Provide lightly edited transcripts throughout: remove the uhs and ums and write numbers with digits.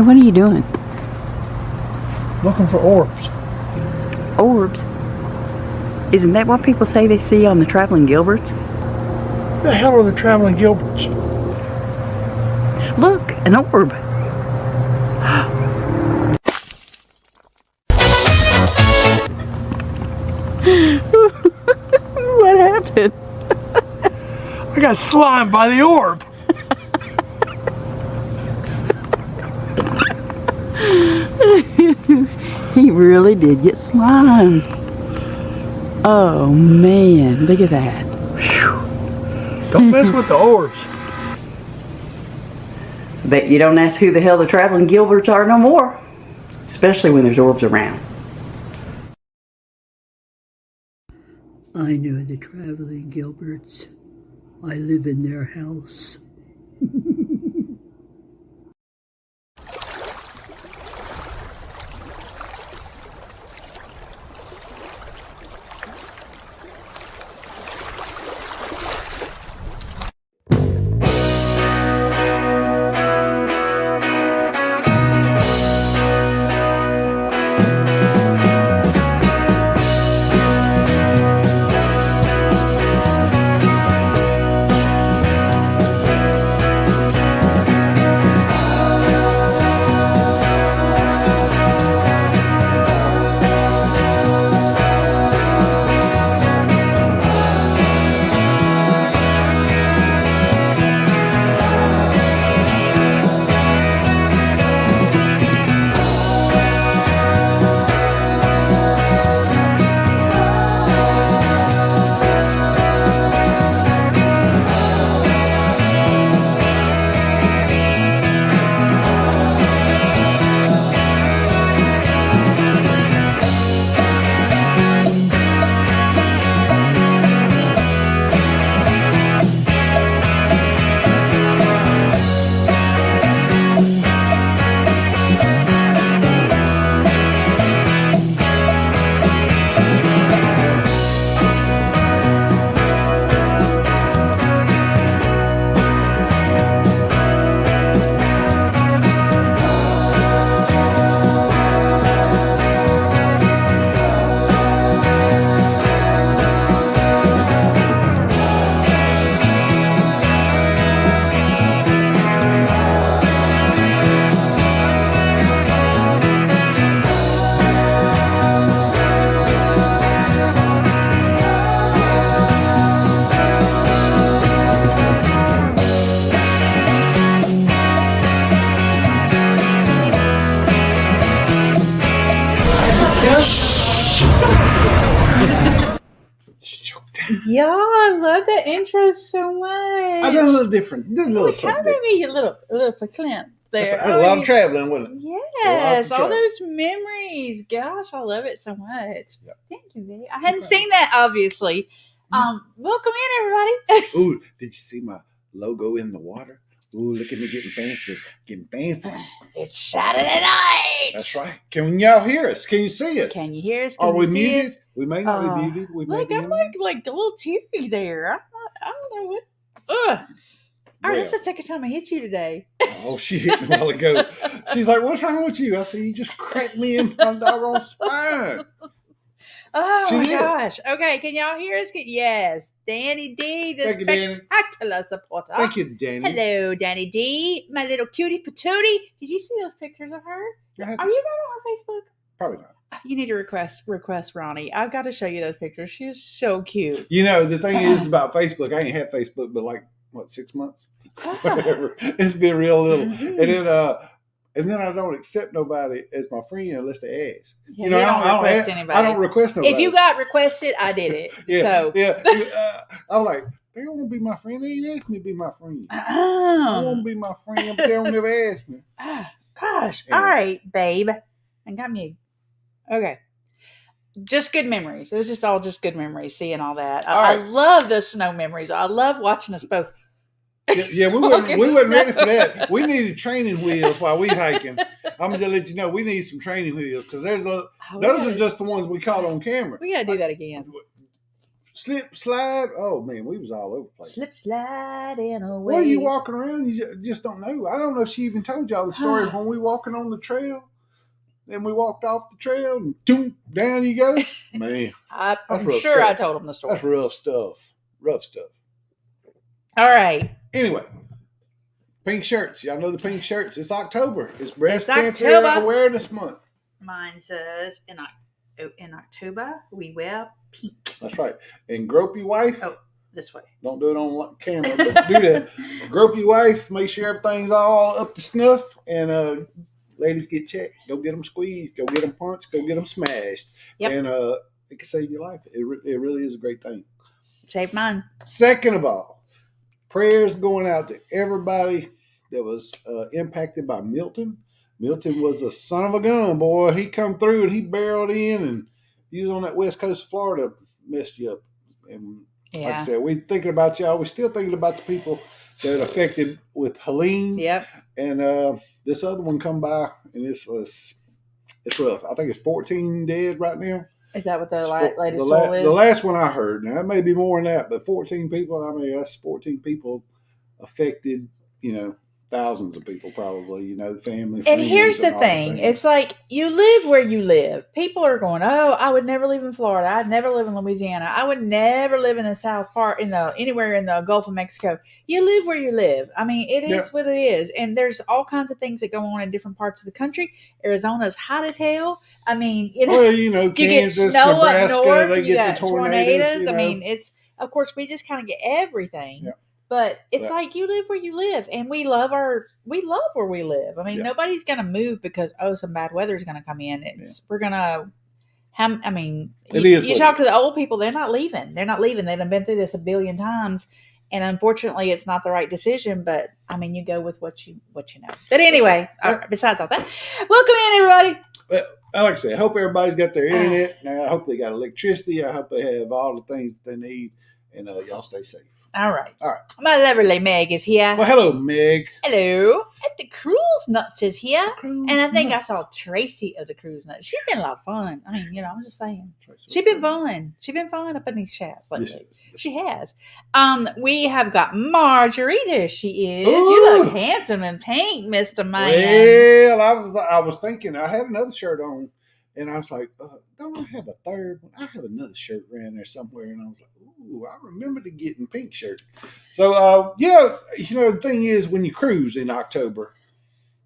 what are you doing? Looking for orbs. Orbs? Isn't that what people say they see on the traveling Gilberts? The hell are the traveling Gilberts? Look, an orb. What happened? I got slimed by the orb. He really did get slimed. Oh man, look at that. Whew. Don't mess with the orbs. Bet you don't ask who the hell the traveling Gilberts are no more. Especially when there's orbs around. I know the traveling Gilberts. I live in their house. Yeah, I love that intro so much. I done a little different. Did a little Kind something of made different. me a little verklempt there. That's a lot of traveling, wasn't it? Yes, Lots of all travel. those memories. Gosh, I love it so much. Yep. Thank you, baby. I hadn't seen that, obviously. Welcome in, everybody. Ooh, did you see my logo in the water? Ooh, look at me getting fancy. Getting fancy. It's Saturday night. That's right. Can y'all hear us? Can you see us? Can you hear us? Are Can we you see muted? us? We may not be muted. We may Look, be I'm like a little teary there. I don't know what. Ugh. All right, that's the second time I hit you today. Oh, she hit me a while ago. She's like, "What's wrong with you?" I said, "You just cracked me in my doggone spine." Oh She my did. gosh. Okay, can y'all hear us? Yes. Danny D, the Thank you, Danny. spectacular supporter. Thank you, Danny. Hello, Danny D, my little cutie patootie. Did you see those pictures of her? Are you not on her Facebook? Probably not. You need to request Ronnie. I've got to show you those pictures. She is so cute. You know, the thing is about Facebook, I ain't had Facebook but like, 6 months? Whatever. It's been real little. Mhm. And then I don't accept nobody as my friend unless they ask. Yeah, You know, you don't I request don't anybody. I don't request nobody. If you got requested, I did it. yeah, So yeah. I'm like, they don't want to be my friend. They ain't asked me to be my friend. I want to be my friend, but they don't never ask me. Gosh. Anyway. All right, babe. And got me. Okay. Just good memories. It was just all just good memories, seeing all that. I Right. love the snow memories. I love watching us both. Yeah, we wasn't ready for that. We needed training wheels while we hiking. I'm gonna let you know we need some training wheels because those are just the ones we caught on camera. We gotta do that again. slip, slide. Oh man, we was all over the place. Slip sliding away. Well, you walking around, you just don't know. I don't know if she even told y'all the story of when we walking on the trail. Then we walked off the trail and doom, down you go. Man, I'm sure I told him the story. That's rough stuff. Rough stuff. All right. Anyway, pink shirts. Y'all know the pink shirts. It's October. It's Breast Cancer Awareness Month. Mine says in October we wear pink. That's right. And grope your wife. Oh, this way. Don't do it on camera, but do that. Grope your wife. Make sure everything's all up to snuff. And ladies get checked. Go get them squeezed. Go get them punched. Go get them smashed. Yep. And it can save your life. It really is a great thing. Save mine. Second of all, prayers going out to everybody that was impacted by Milton. Milton was a son of a gun, boy. He come through and he barreled in, and he was on that west coast of Florida, messed you up. And like I said, we're thinking about y'all. We're still thinking about the people that affected with Helene. Yep. And this other one come by, and it's rough. I think it's 14 dead right now. Is that what the latest toll is? The last one I heard. Now, it may be more than that, but 14 people, I mean, that's 14 people affected, thousands of people probably, family. And here's the thing. It's like you live where you live. People are going, oh, I would never live in Florida. I'd never live in Louisiana. I would never live in the South part, anywhere in the Gulf of Mexico. You live where you live. I mean, it is what it is. And there's all kinds of things that go on in different parts of the country. Arizona's hot as hell. I mean, you Kansas, get snow Nebraska, up north. they You get got the tornadoes. I mean, of course, we just kind of get everything. Yeah. But it's like you live where you live, and we love where we live. I mean, nobody's going to move because some bad weather is going to come in. We're going to. I mean, you talk to the old people; they're not leaving. They've been through this a billion times, and unfortunately, it's not the right decision. But I mean, you go with what you know. But anyway, besides all that, welcome in everybody. Well, like I said, I hope everybody's got their internet. Now, I hope they got electricity. I hope they have all the things that they need, and y'all stay safe. All right. My lovely Meg is here. Well, hello, Meg. Hello. And the Cruise Nuts is here. And I think I saw Tracy of the Cruise Nuts. She's been a lot of fun. I mean, I'm just saying. She's been fun. She's been fun up in these chats lately. Yes. She has. We have got Marjorie. There she is. Ooh. You look handsome in pink, Mr. Man. Well, I was thinking, I had another shirt on, and I was like, don't I have a third one? I have another shirt around there somewhere. And I was like, ooh, I remember to getting pink shirt. So, the thing is, when you cruise in October,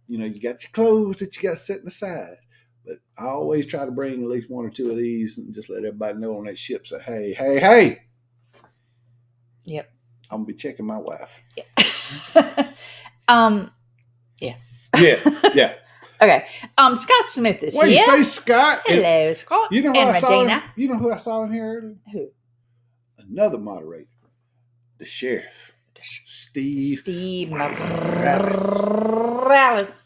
you got your clothes that you got setting aside. But I always try to bring at least one or two of these and just let everybody know on that ship, say, hey. Yep. I'm going to be checking my wife. Yeah. Yeah. Okay. Scott Smith is here. You say Scott? Hello, Scott. You know who and I saw? Regina. You know who I saw in here earlier? Who? Another moderator, the sheriff, Steve Morales.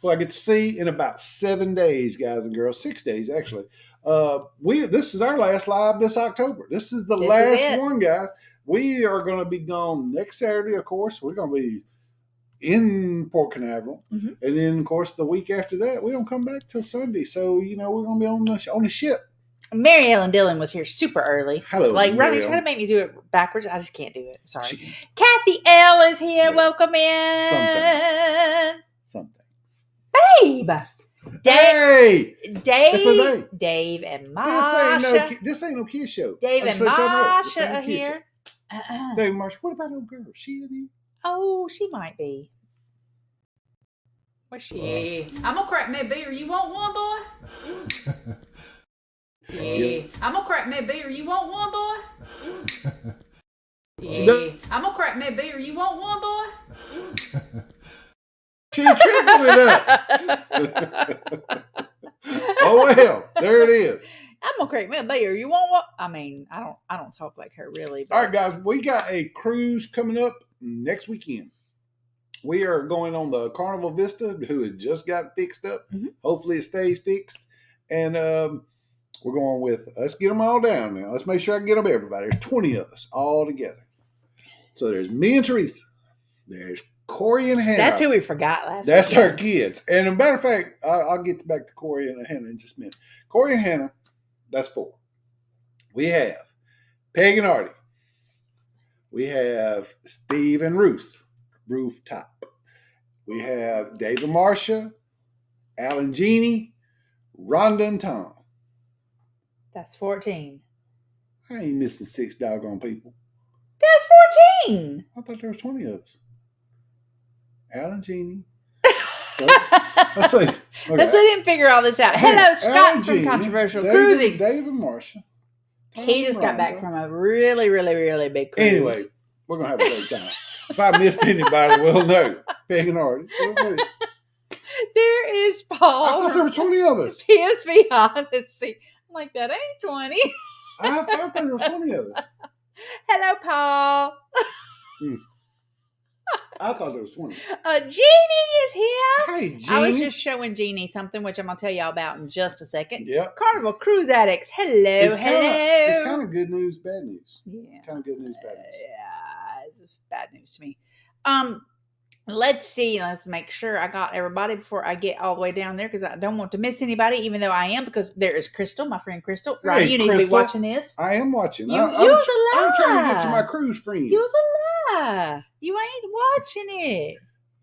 Who I get to see in about 7 days, guys and girls. 6 days actually. This is our last live this October. This is the last one, guys. We are going to be gone next Saturday. Of course, we're going to be in Port Canaveral, and then of course the week after that we don't come back till Sunday. So we're going to be on the ship. Mary Ellen Dillon was here super early. Hello, Ronnie tried to make me do it backwards. I just can't do it. I'm sorry. Kathy L is here. Yeah. Welcome in. Some things. Babe. Dave and Marsha. This ain't no kid show. Dave and Marsha are here. Dave and Marsha. What about old girl? She in here? Oh, she might be. Where's she? I'm gonna crack me a beer. You want one, boy? Yeah. I'm gonna crack me a beer. You want one, boy? Yeah. I'm gonna crack me a beer. You want one, boy? She tripled it up. Oh well, there it is. I'm gonna crack me a beer. You want what? I mean, I don't talk like her really. But... All right, guys, we got a cruise coming up next weekend. We are going on the Carnival Vista, who had just got fixed up. Mm-hmm. Hopefully, it stays fixed, and we're going with. Let's get them all down now. Let's make sure I get them everybody. There's 20 of us all together. So there's me and Teresa. There's Corey and Hannah. That's who we forgot last week. That's our kids. And as a matter of fact, I'll get back to Corey and Hannah in just a minute. Corey and Hannah. That's 4. We have Peg and Artie. We have Steve and Ruth, Rooftop. We have Dave and Marcia, Alan Jeannie, Rhonda and Tom. That's 14. I ain't missing 6 doggone people. That's 14. I thought there was 20 of us. Alan Jeannie. Let's see. Okay. Let's let him figure all this out. Hello, Scott Alan from Jeannie, Controversial Cruising. Dave and Marcia. He just got back from a really, really, really big cruise. Anyway, we're going to have a great time. If I missed anybody, we'll know. Peg and Artie. We'll see. There is Paul. I thought there were 20 of us. PSV Honesty. I'm like, that ain't 20. I thought there were 20 of us. Hello, Paul. I thought there was 20. Jeannie is here. Hey, Jeannie. I was just showing Jeannie something, which I'm going to tell y'all about in just a second. Yep. Carnival Cruise Addicts. Hello, It's hello. kind of good news, bad news. Yeah. Kind of good news, bad news. Yeah, it's bad news to me. Let's see. Let's make sure I got everybody before I get all the way down there because I don't want to miss anybody, even though I am, because there is Crystal, my friend Crystal. Hey, Roddy, you need to be watching this. I am watching. You I'm was a lie. I'm trying to get to my cruise friend. You was a lie. You ain't watching it.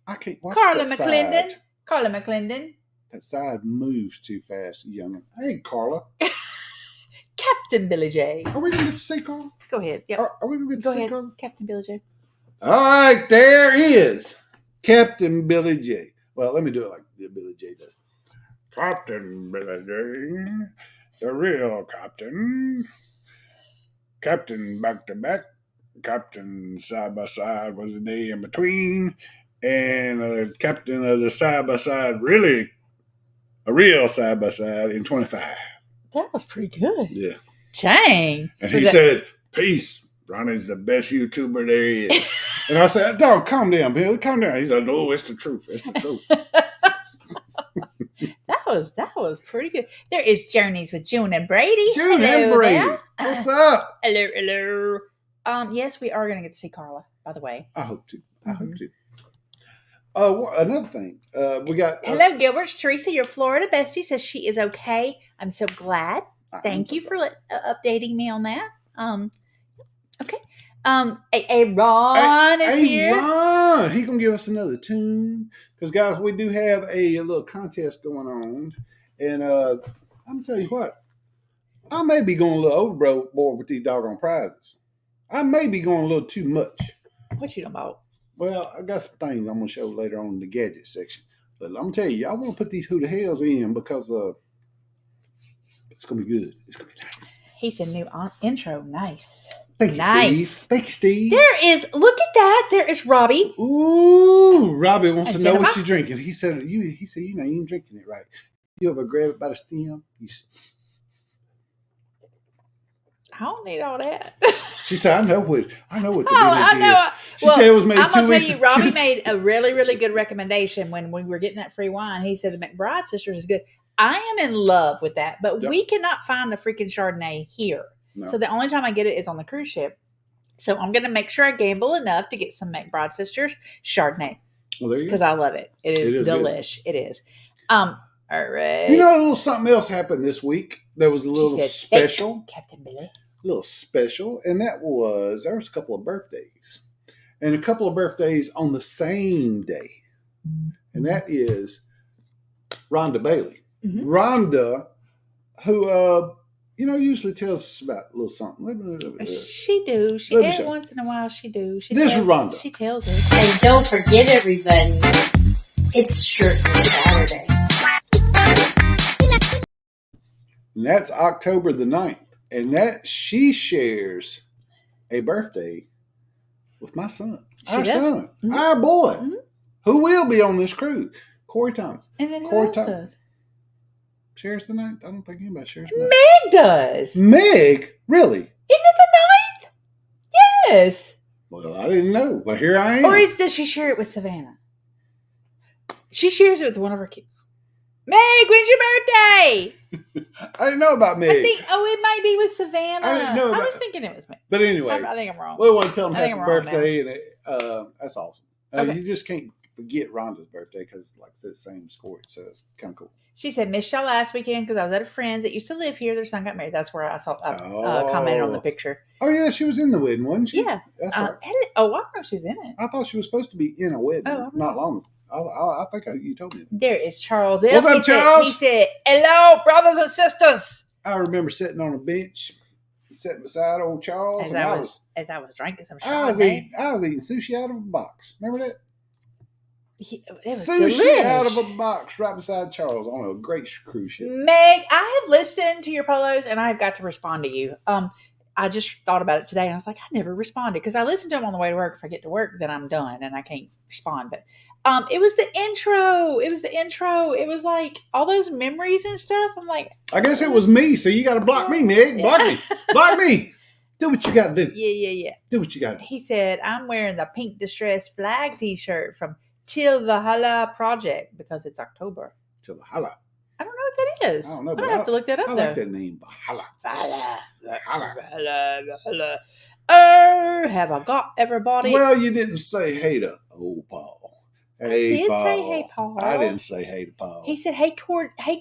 I can't watch Carla that McClendon. side. Carla McClendon. That side moves too fast, youngin'. Hey, Carla. Captain Billy J. Are we going to get to see Carla? Go ahead. Yep. Are we going to get to Go see ahead. Carla? Captain Billy J. All right, there is Captain Billy J. Well, let me do it like Billy J does. Captain Billy J. The real captain. Captain back to back. Captain side by side was a day in between. And captain of the side by side, really a real side by side in 25. That was pretty good. Yeah. Dang. And he said, peace. Ronnie's the best YouTuber there is. And I said, dog, calm down, Bill. Calm down. He said, no, it's the truth. It's the truth. That was pretty good. There is Journeys with June and Brady. June Hello and Brady. there. What's up? Hello. Yes, we are going to get to see Carla, by the way. I hope to. Another thing. We got... Hello, Gilberts. Teresa, your Florida bestie, says she is okay. I'm so glad. Thank you for updating me on that. Okay. Ron is here. Ron, he gonna give us another tune because guys, we do have a little contest going on, and I'm gonna tell you what, I may be going a little overboard with these doggone prizes. I may be going a little too much. What you talking about? Well, I got some things I'm gonna show later on in the gadget section, but I'm gonna tell you, I want to put these who the hells in because it's gonna be good. It's gonna be nice. He's a new intro. Nice. Thank you, Steve. Thank you, Steve. There is, look at that. There is Robbie. Ooh, Robbie wants to know Jennifer? what you're drinking. He said you're not even drinking it right. You ever grab it by the stem? I don't need all that. She said, I know what the I vintage know. is. She said it was made I'm 2 gonna weeks tell you, Robbie made a really, really good recommendation when we were getting that free wine. He said the McBride Sisters is good. I am in love with that, but we cannot find the freaking Chardonnay here. No. So the only time I get it is on the cruise ship. So I'm going to make sure I gamble enough to get some McBride Sisters Chardonnay. Well, there you go. Because I love it. It is delish. Good. It is. All right. You know, a little something else happened this week. There was a little special. Captain Billy. A little special. And there was a couple of birthdays. And a couple of birthdays on the same day. And that is Rhonda Bailey. Mm-hmm. Rhonda, who... usually tells us about a little something. She do. Every once in a while, she do. This is Rhonda. She tells us. And don't forget, everybody, it's Shirt Saturday. And that's October the 9th. And that she shares a birthday with my son. Our son. Mm-hmm. Our boy. Mm-hmm. Who will be on this cruise. Corey Thomas. And then Corey who else does? Shares the 9th? I don't think anybody shares the 9th. Meg does. Meg? Really? Isn't it the 9th? Yes. Well, I didn't know, but here I am. Or does she share it with Savannah? She shares it with one of her kids. Meg, when's your birthday? I didn't know about Meg. It might be with Savannah. I didn't know I was thinking it was Meg. But anyway. I think I'm wrong. We want to tell them happy birthday, and that's awesome. Okay. You just can't forget Rhonda's birthday because, like I said, same as Corey, so it's kind of cool. She said, missed y'all last weekend because I was at a friend's that used to live here. Their son got married. That's where I saw commented on the picture. Oh, yeah, she was in the wedding, wasn't she? Yeah. That's right. I don't know if she's in it. I thought she was supposed to be in a wedding not long ago. I think you told me that. There is Charles. What's up, Charles? He said, hello, brothers and sisters. I remember sitting on a bench, sitting beside old Charles. As I was drinking some I was Chardonnay. eating sushi out of a box. Remember that? It was Sushi delish. out of a box right beside Charles on a great cruise ship. Meg, I have listened to your polos and I've got to respond to you. I just thought about it today and I was like, I never responded because I listen to them on the way to work. If I get to work, then I'm done and I can't respond. But it was the intro. It was like all those memories and stuff. I'm like, I guess it was me, so you got to block me, Meg. Block me. Block me. Do what you got to do. Yeah. Do what you got to do. He said, I'm wearing the pink distress flag t-shirt from Till the Hala Project because it's October. Till the Hala. I don't know what that is. I don't know. I'm going to have to look that up, I though. like that name, Hala. Hala. Have I got everybody? Well, you didn't say hey to old Paul. Hey, I did Paul. say hey, Paul. I didn't say hey to Paul. He said, hey,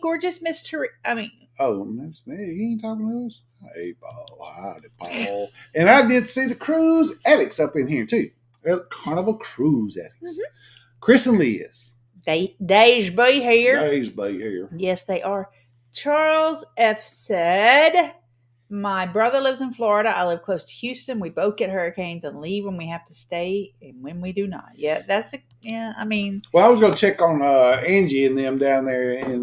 gorgeous Miss Teresa. Oh, that's me. You ain't talking to us? Hey, Paul. Howdy, Paul. And I did see the cruise addicts up in here, too. Carnival Cruise Addicts. Mm-hmm. Chris and Liz. Days be here. Days be here. Yes, they are. Charles F. said, my brother lives in Florida. I live close to Houston. We both get hurricanes and leave when we have to stay and when we do not. Yeah, Well, I was going to check on Angie and them down there in,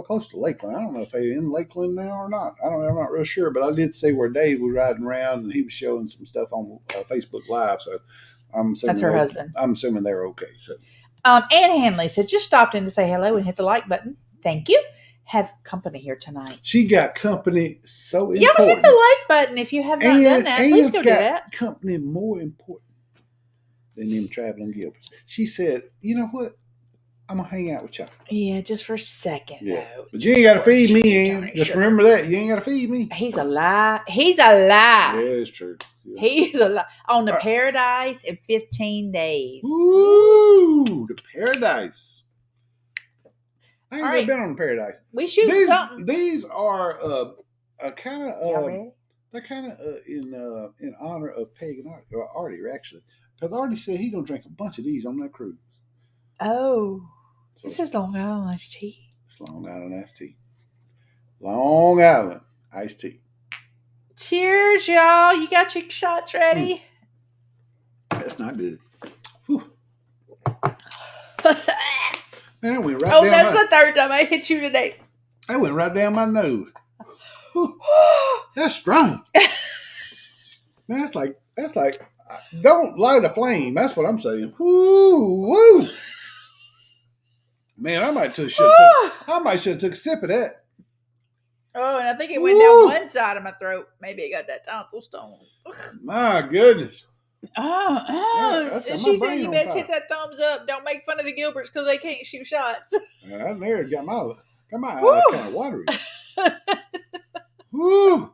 close to Lakeland. I don't know if they're in Lakeland now or not. I'm not real sure, but I did see where Dave was riding around and he was showing some stuff on Facebook Live. So I'm assuming that's her husband. I'm assuming they're okay. So, Ann Hanley said, just stopped in to say hello and hit the like button. Thank you. Have company here tonight. She got company so important. Yeah, hit the like button if you have not done that. Please go do that. Company more important than them traveling Gilberts. She said, you know what? I'm going to hang out with y'all. Yeah, just for a second. Yeah. Though. But you ain't got to feed me, Ann. Just remember that. You ain't got to feed me. He's a lie. Yeah, it's true. Yeah. He's a lie. On the Paradise in 15 days. Ooh, the Paradise. I ain't never been on the Paradise. We shoot something. These are kind of they're kind of in honor of Peg and Artie, actually, because Artie said he's gonna drink a bunch of these on that cruise. Oh, so, this is Long Island iced tea. It's Long Island iced tea. Long Island iced tea. Cheers, y'all! You got your shots ready? That's not good. Whew. Man, that went right down that's the third time I hit you today. That went right down my nose. That's strong. Man, that's like don't light a flame. That's what I'm saying. Woo. Man, I might should have took a sip of that. Oh, and I think it went down one side of my throat. Maybe it got that tonsil stone. My goodness. Yeah, she said you best hit that thumbs up. Don't make fun of the Gilberts because they can't shoot shots. Man, I nearly got my eye kind of watery. Woo!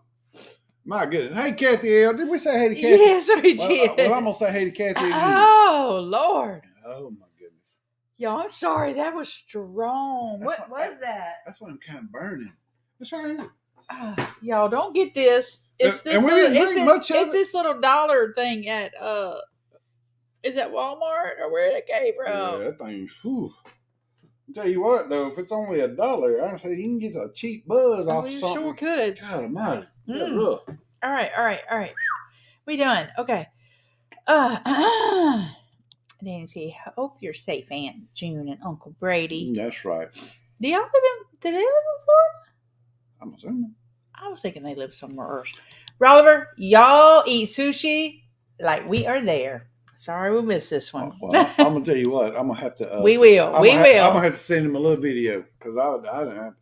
My goodness. Hey, Kathy L. Did we say hey to Kathy? Yes, we did. Well, I'm going to say hey to Kathy again. Oh, Lord. Oh, my goodness. Yo, I'm sorry. That was strong. What was that? That's what I'm kind of burning. It's right here. Y'all don't get this. It's this. It's this little dollar thing at is that Walmart or where it came from? Yeah, that thing's whew. I'll tell you what though, if it's only $1, I say you can get a cheap buzz off of something. Sure could. God almighty. That's rough. All right. We done. Okay. Nancy, hope you're safe, Aunt June and Uncle Brady. That's right. Do they live in Florida? I'm assuming. I was thinking they live somewhere else. Rolliver, y'all eat sushi like we are there. Sorry we missed this one. Well, I'm gonna tell you what. I'm gonna have to. We will. I'm gonna have to send him a little video because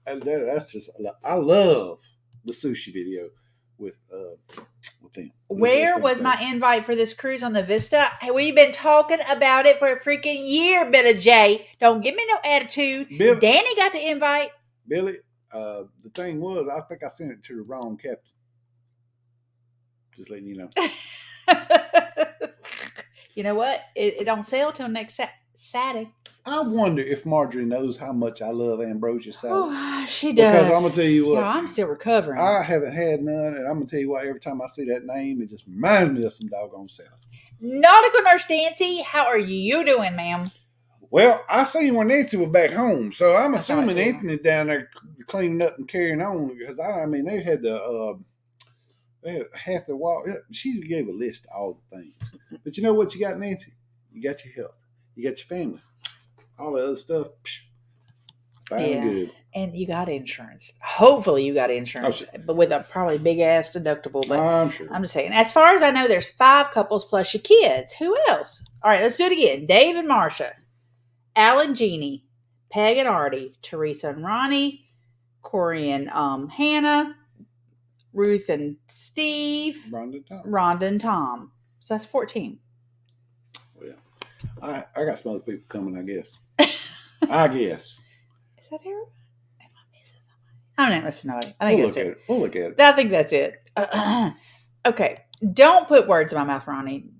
that's just. I love the sushi video with them. Where was my invite for this cruise on the Vista? Hey, we've been talking about it for a freaking year, Billy J. Don't give me no attitude. Danny got the invite. Billy, the thing was, I think I sent it to the wrong captain. Just letting you know. You know what? It don't sell till next Sadie. I wonder if Marjorie knows how much I love ambrosia salad. Oh, she does. Because I'm gonna tell you what, yeah, I'm still recovering. I haven't had none, and I'm gonna tell you what. Every time I see that name, it just reminds me of some doggone salad. Nautical Nurse Nancy, how are you doing, ma'am? Well, I seen when Nancy was back home, so I'm I saw it assuming too. Anthony down there cleaning up and carrying on because I mean they had half the wall. She gave a list of all the things, but you know what you got, Nancy? You got your health, you got your family, all the other stuff. Fine and good. And you got insurance. Hopefully you got insurance, but with a probably big ass deductible. But I'm sure. I'm just saying, as far as I know, there's 5 couples plus your kids. Who else? All right, let's do it again. Dave and Marsha, Al and Jeannie, Peg and Artie, Teresa and Ronnie, Corey and Hannah, Ruth and Steve, Rhonda and Tom. So that's 14. Well, I got some other people coming, I guess. I guess. Is that everybody? Am I missing somebody? I'm not missing nobody. I think that's it. We'll look at it. I think that's it. Okay. Don't put words in my mouth, Ronnie.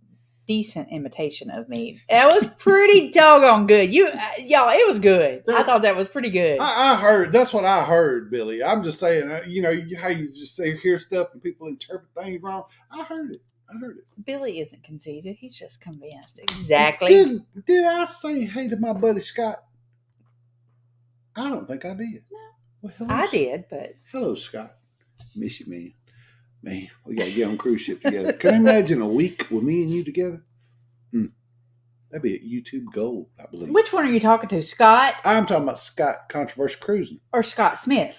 Decent imitation of me. That was pretty doggone good. Y'all, it was good. I thought that was pretty good. I heard. That's what I heard, Billy. I'm just saying, you know, how you just hear stuff and people interpret things wrong. I heard it. Billy isn't conceited. He's just convinced. Exactly. Did I say hey to my buddy Scott? I don't think I did. No. Well, hello, I did, but. Hello, Scott. Miss you, man. Man, we got to get on a cruise ship together. Can you imagine a week with me and you together? That'd be a YouTube gold, I believe. Which one are you talking to, Scott? I'm talking about Scott Controversial Cruising. Or Scott Smith?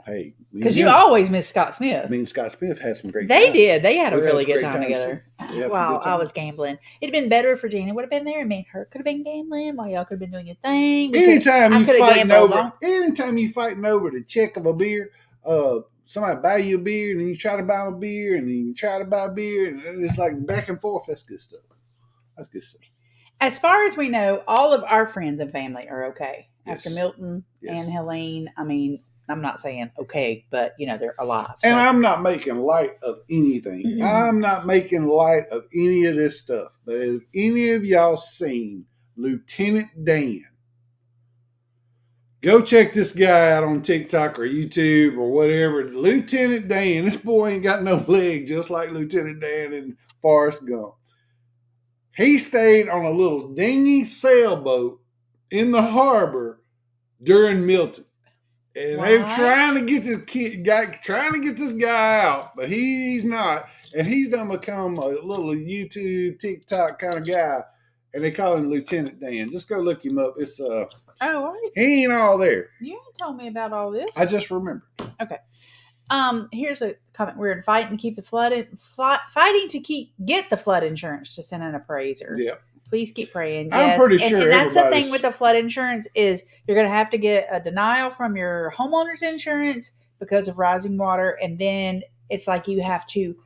Hey. Because you always miss Scott Smith. Me and Scott Smith had some great times. They did. They had a really good time together. Yeah, while I was gambling. It'd been better if Virginia would have been there and me and her could have been gambling while y'all could have been doing your thing. Anytime you fighting over the check of a beer, somebody buy you a beer and then you try to buy them a beer and then you try to buy a beer and it's like back and forth. That's good stuff. As far as we know, all of our friends and family are okay. Yes. After Milton and Helene, I mean, I'm not saying okay, but, you know, they're alive. So. And I'm not making light of anything. Mm-hmm. I'm not making light of any of this stuff. But have any of y'all seen Lieutenant Dan? Go check this guy out on TikTok or YouTube or whatever. Lieutenant Dan. This boy ain't got no leg, just like Lieutenant Dan in Forrest Gump. He stayed on a little dinghy sailboat in the harbor during Milton. And they were trying to get this guy out, but he's not. And he's done become a little YouTube, TikTok kind of guy. And they call him Lieutenant Dan. Just go look him up. It's he ain't all there. You ain't told me about all this. I just remembered. Okay. Here's a comment. We're fighting to keep the get the flood insurance to send an appraiser. Yeah. Please keep praying. Yes. I'm pretty sure. And that's the thing with the flood insurance is you're going to have to get a denial from your homeowner's insurance because of rising water. And then it's like you have to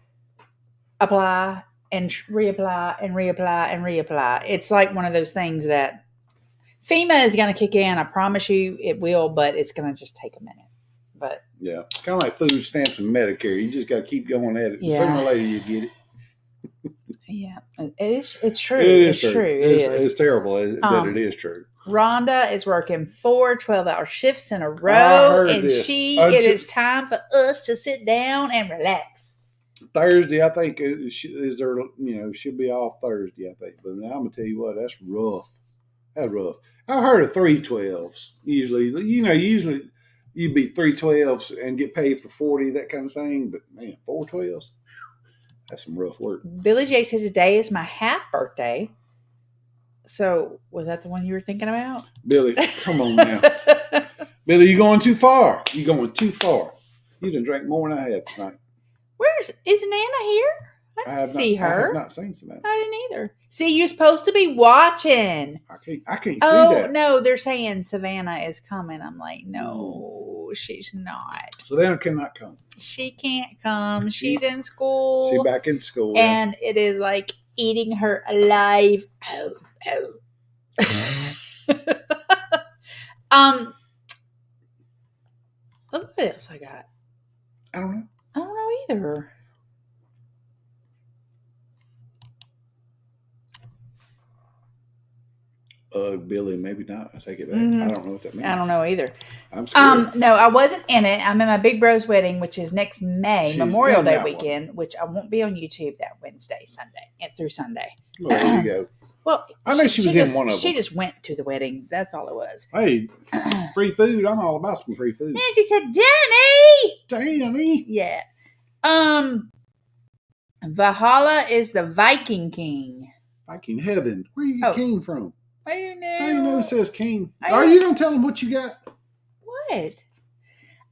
apply and reapply and reapply and reapply. It's like one of those things that FEMA is going to kick in. I promise you it will, but it's going to just take a minute. But yeah, kind of like food stamps and Medicare. You just got to keep going at it. Yeah. Sooner or later you get it. Yeah, it's true. It's true. It's terrible that it is true. Rhonda is working 4 12-hour shifts in a row, and it is time for us to sit down and relax. Thursday, I think, is there. She'll be off Thursday, I think. But I'm gonna tell you what, that's rough. That's rough. I've heard of 3 12s. Usually you'd be 3 12s and get paid for 40, that kind of thing. But man, 4 12s. That's some rough work. Billy J says today is my half birthday. So, was that the one you were thinking about? Billy, come on now. Billy, you're going too far. You done drank more than I have tonight. Is Nana here? I didn't see her. I have not seen Savannah. I didn't either. See, you're supposed to be watching. I can't see that. Oh, no, they're saying Savannah is coming. I'm like, no, she's not. Savannah cannot come. She can't come. She's in school. She's back in school. And it is like eating her alive. Oh. What else I got? I don't know. I don't know either. Billy, maybe not. I take it back. Mhm. I don't know what that means. I don't know either. I'm scared. No, I wasn't in it. I'm in my big bro's wedding, which is next May, She's Memorial in Day that weekend, which I won't be on YouTube that Wednesday, Sunday, and through Sunday. Well, there you go. Well, I know she was in just, one of She them. just went to the wedding. That's all it was. Hey, free food. I'm all about some free food. Nancy said, Danny! Danny. Yeah. Valhalla is the Viking king. Viking heaven. Where you get king from? I don't know. I didn't know it says king. I Are you going to tell them what you got? What?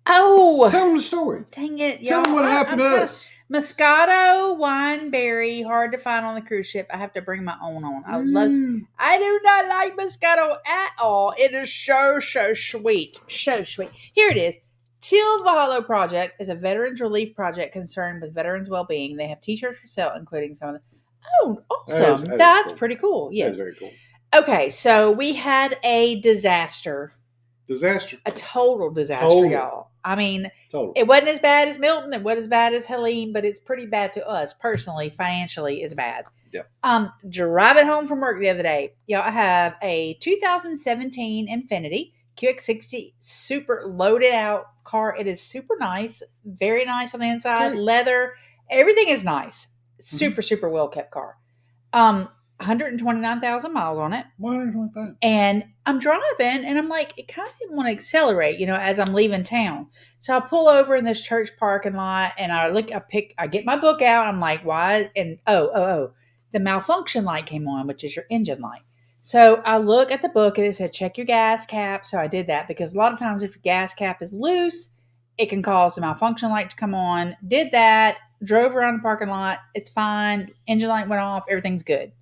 Oh. Tell them the story. Dang it, Tell y'all. them what happened to us. Moscato wine berry, hard to find on the cruise ship. I have to bring my own on. I do not like Moscato at all. It is so sweet. So sweet. Here it is. Teal Valhalla Project is a veterans relief project concerned with veterans' well-being. They have t-shirts for sale, including some of them. Oh, awesome. That's pretty cool. Yes. That's very cool. Okay, so we had a disaster. A total disaster, y'all. I mean, it wasn't as bad as Milton. It wasn't as bad as Helene, but it's pretty bad to us personally. Financially, it's bad. Yeah. Driving home from work the other day, y'all, I have a 2017 Infiniti QX60, super loaded out car. It is super nice, very nice on the inside, leather. Everything is nice. Super well kept car. 129,000 miles on it. 129,000. And I'm driving and I'm like, it kind of didn't want to accelerate, as I'm leaving town. So I pull over in this church parking lot and I get my book out. I'm like, why? And the malfunction light came on, which is your engine light. So I look at the book and it said, check your gas cap. So I did that because a lot of times if your gas cap is loose, it can cause the malfunction light to come on. Did that, drove around the parking lot. It's fine. Engine light went off. Everything's good.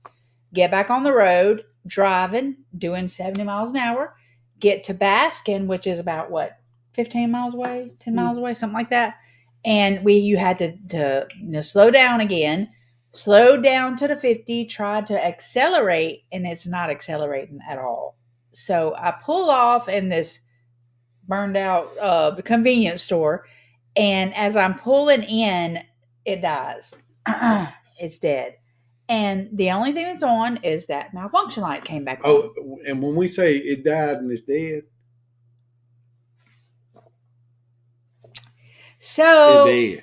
Get back on the road, driving, doing 70 miles an hour, get to Baskin, which is about 15 miles away, 10 miles away, something like that. And you had to slow down again, slowed down to the 50, tried to accelerate, and it's not accelerating at all. So I pull off in this burned out convenience store, and as I'm pulling in, it dies. It's dead. And the only thing that's on is that malfunction light came back on. Oh, and when we say it died and it's dead. So it's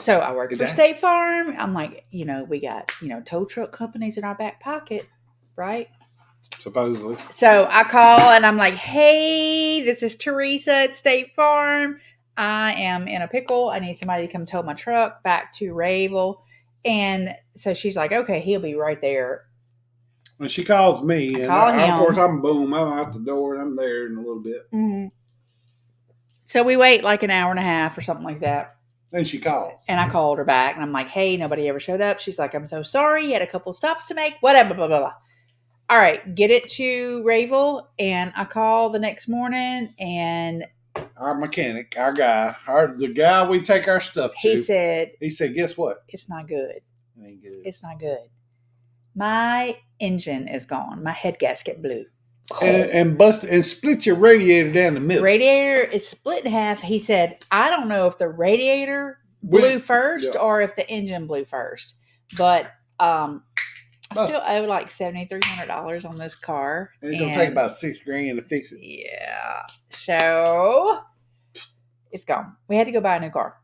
dead. I work for State Farm. I'm like, we got, tow truck companies in our back pocket, right? Supposedly. So I call and I'm like, hey, this is Teresa at State Farm. I am in a pickle. I need somebody to come tow my truck back to Rayville. And so she's like, okay, he'll be right there. When she calls me, of course, I'm out the door and I'm there in a little bit. Mm-hmm. So we wait like an hour and a half or something like that. Then she calls. And I called her back and I'm like, hey, nobody ever showed up. She's like, I'm so sorry. You had a couple of stops to make, whatever, blah, blah, blah. All right, get it to Rayville. And I call the next morning and our mechanic, our guy, the guy we take our stuff to. He said, guess what? It's not good. It ain't good. It's not good. My engine is gone. My head gasket blew. And busted and split your radiator down the middle. Radiator is split in half. He said, I don't know if the radiator blew first or if the engine blew first. But I still owe like $7,300 on this car. And it's going to take about $6,000 to fix it. Yeah. So it's gone. We had to go buy a new car.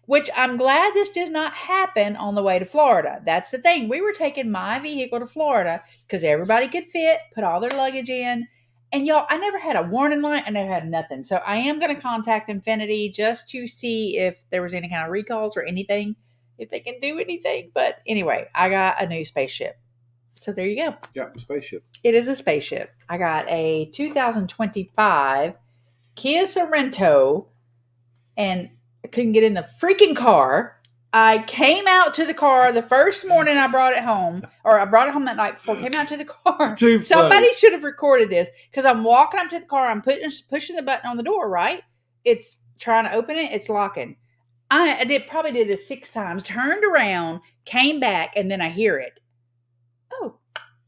Which I'm glad this did not happen on the way to Florida. That's the thing. We were taking my vehicle to Florida because everybody could fit, put all their luggage in. And y'all, I never had a warning light. I never had nothing. So I am going to contact Infiniti just to see if there was any kind of recalls or anything, if they can do anything. But anyway, I got a new spaceship. So there you go. Got the spaceship. It is a spaceship. I got a 2025 Kia Sorento and I couldn't get in the freaking car. I came out to the car the first morning I brought it home, or I brought it home that night before. Came out to the car. Somebody should have recorded this because I'm walking up to the car. I'm pushing the button on the door. Right, it's trying to open it. It's locking. I probably did this 6 times. Turned around, came back, and then I hear it. Oh,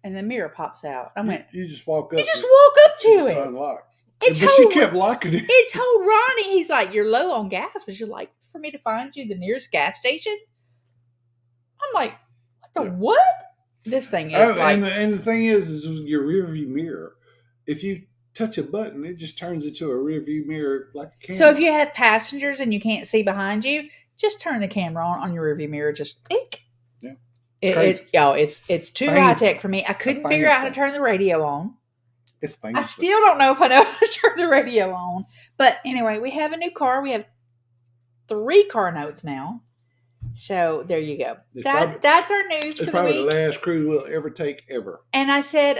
and the mirror pops out. I went. You just walk up. You just walk up to it. It unlocks. But she kept locking it. It told Ronnie, he's like, you're low on gas. Would you like for me to find you the nearest gas station? I'm like, what? This thing is like... And the thing is your rear view mirror. If you touch a button, it just turns into a rear view mirror like a camera. So if you have passengers and you can't see behind you, just turn the camera on your rear view mirror. Just eek. Yeah. It's too high tech for me. I couldn't figure out how to turn the radio on. It's fancy. I still don't know if I know how to turn the radio on. But anyway, we have a new car. We have 3 car notes now. So there you go. That's our news for the week. It's probably the last cruise we'll ever take ever. And I said,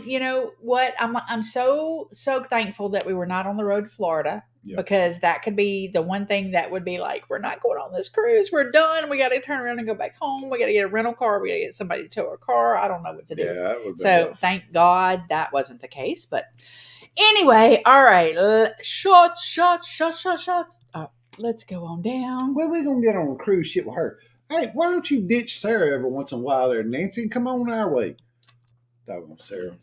you know what? I'm so thankful that we were not on the road to Florida, because that could be the one thing that would be like, we're not going on this cruise. We're done. We got to turn around and go back home. We got to get a rental car. We got to get somebody to tow our car. I don't know what to do. Yeah, that would be rough. Thank God that wasn't the case. But anyway, all right. Shots. Let's go on down. Well, we're going to get on a cruise ship with her. Hey, why don't you ditch Sarah every once in a while there, Nancy, and come on our way? That one, Sarah.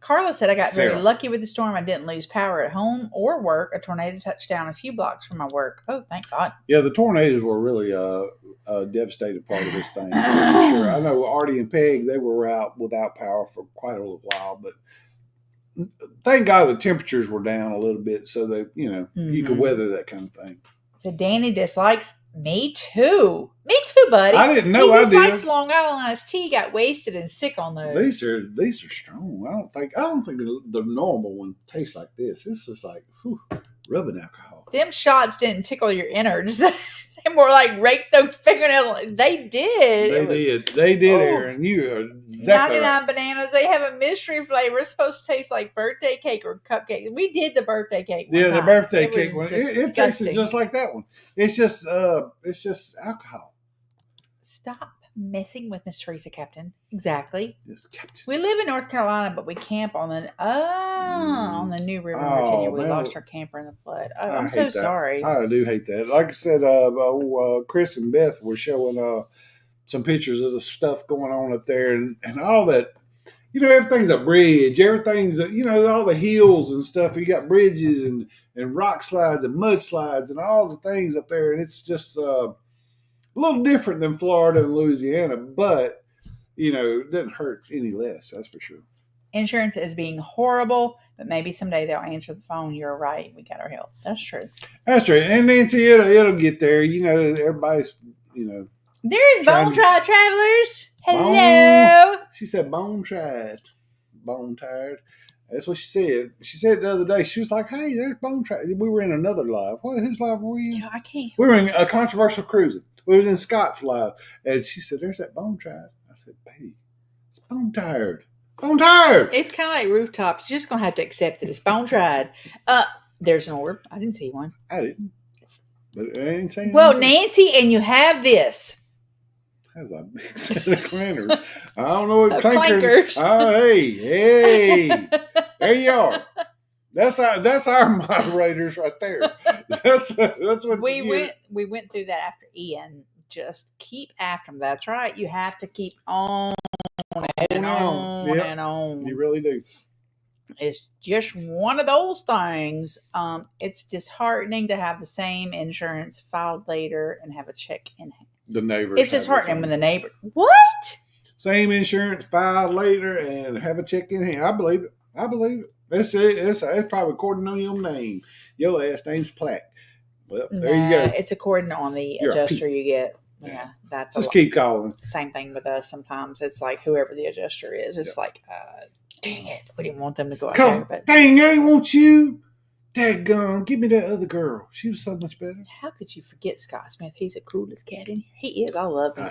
Carla said, I got very lucky with the storm. I didn't lose power at home or work. A tornado touched down a few blocks from my work. Oh, thank God. Yeah, the tornadoes were really a devastating part of this thing. That's for sure. I know Artie and Peg, they were out without power for quite a little while, but thank God the temperatures were down a little bit so that, you could weather that kind of thing. So Danny dislikes me too. Me too, buddy. I didn't know. He dislikes Long Island iced tea. Got wasted and sick on those. These are strong. I don't think the normal one tastes like this. This is like rubbing alcohol. Them shots didn't tickle your innards. They more like raked those fingernails. They did. They did, Aaron. You are exactly 99 right. bananas. They have a mystery flavor. It's supposed to taste like birthday cake or cupcake. We did the birthday cake one time. The birthday cake one. It tasted just like that one. It's just alcohol. Stop messing with Miss Teresa, Captain. Exactly. Yes, Captain. We live in North Carolina, but we camp on the New River in Virginia. We lost our camper in the flood. Oh, I'm so sorry. I do hate that. Like I said, Chris and Beth were showing some pictures of the stuff going on up there and all that. Everything's a bridge. Everything's, all the hills and stuff. You got bridges and rock slides and mud slides and all the things up there. And it's just a little different than Florida and Louisiana, but, it doesn't hurt any less. That's for sure. Insurance is being horrible, but maybe someday they'll answer the phone. You're right. We got our help. That's true. That's true. And Nancy, it'll get there. Everybody's, There is Bone Tried Travelers. Hello. She said bone tried. Bone tired. That's what she said. She said the other day, she was like, hey, there's Bone Tried. We were in another live. Whose live were we in? I can't. We were in a controversial cruising. We was in Scott's live. And she said, there's that Bone Tried. I said, baby, it's Bone Tired. Bone Tired. It's kind of like Rooftop. You're just going to have to accept it. It's Bone Tried. There's an orb. I didn't see one. I didn't. But I ain't saying anything. Nancy, and you have this. That's a big set of clankers. I don't know what clankers. Oh, hey, there you are. That's our moderators right there. That's what we went through that after Ian. Just keep after them. That's right. You have to keep on and on and on. You really do. It's just one of those things. It's disheartening to have the same insurance filed later and have a check in hand. The neighbors. It's disheartening when the neighbor. What? Same insurance filed later and have a check in hand. I believe it. That's it. It's probably according on your name. Your last name's Platt. Well, there you go. It's according on the adjuster you get. Yeah, that's just keep calling. Same thing with us. Sometimes it's like whoever the adjuster is. It's like, dang it, we didn't want them to go out there. But dang, I didn't want you. Daggone, give me that other girl. She was so much better. How could you forget Scott Smith? He's the coolest cat in here. He is. I love him.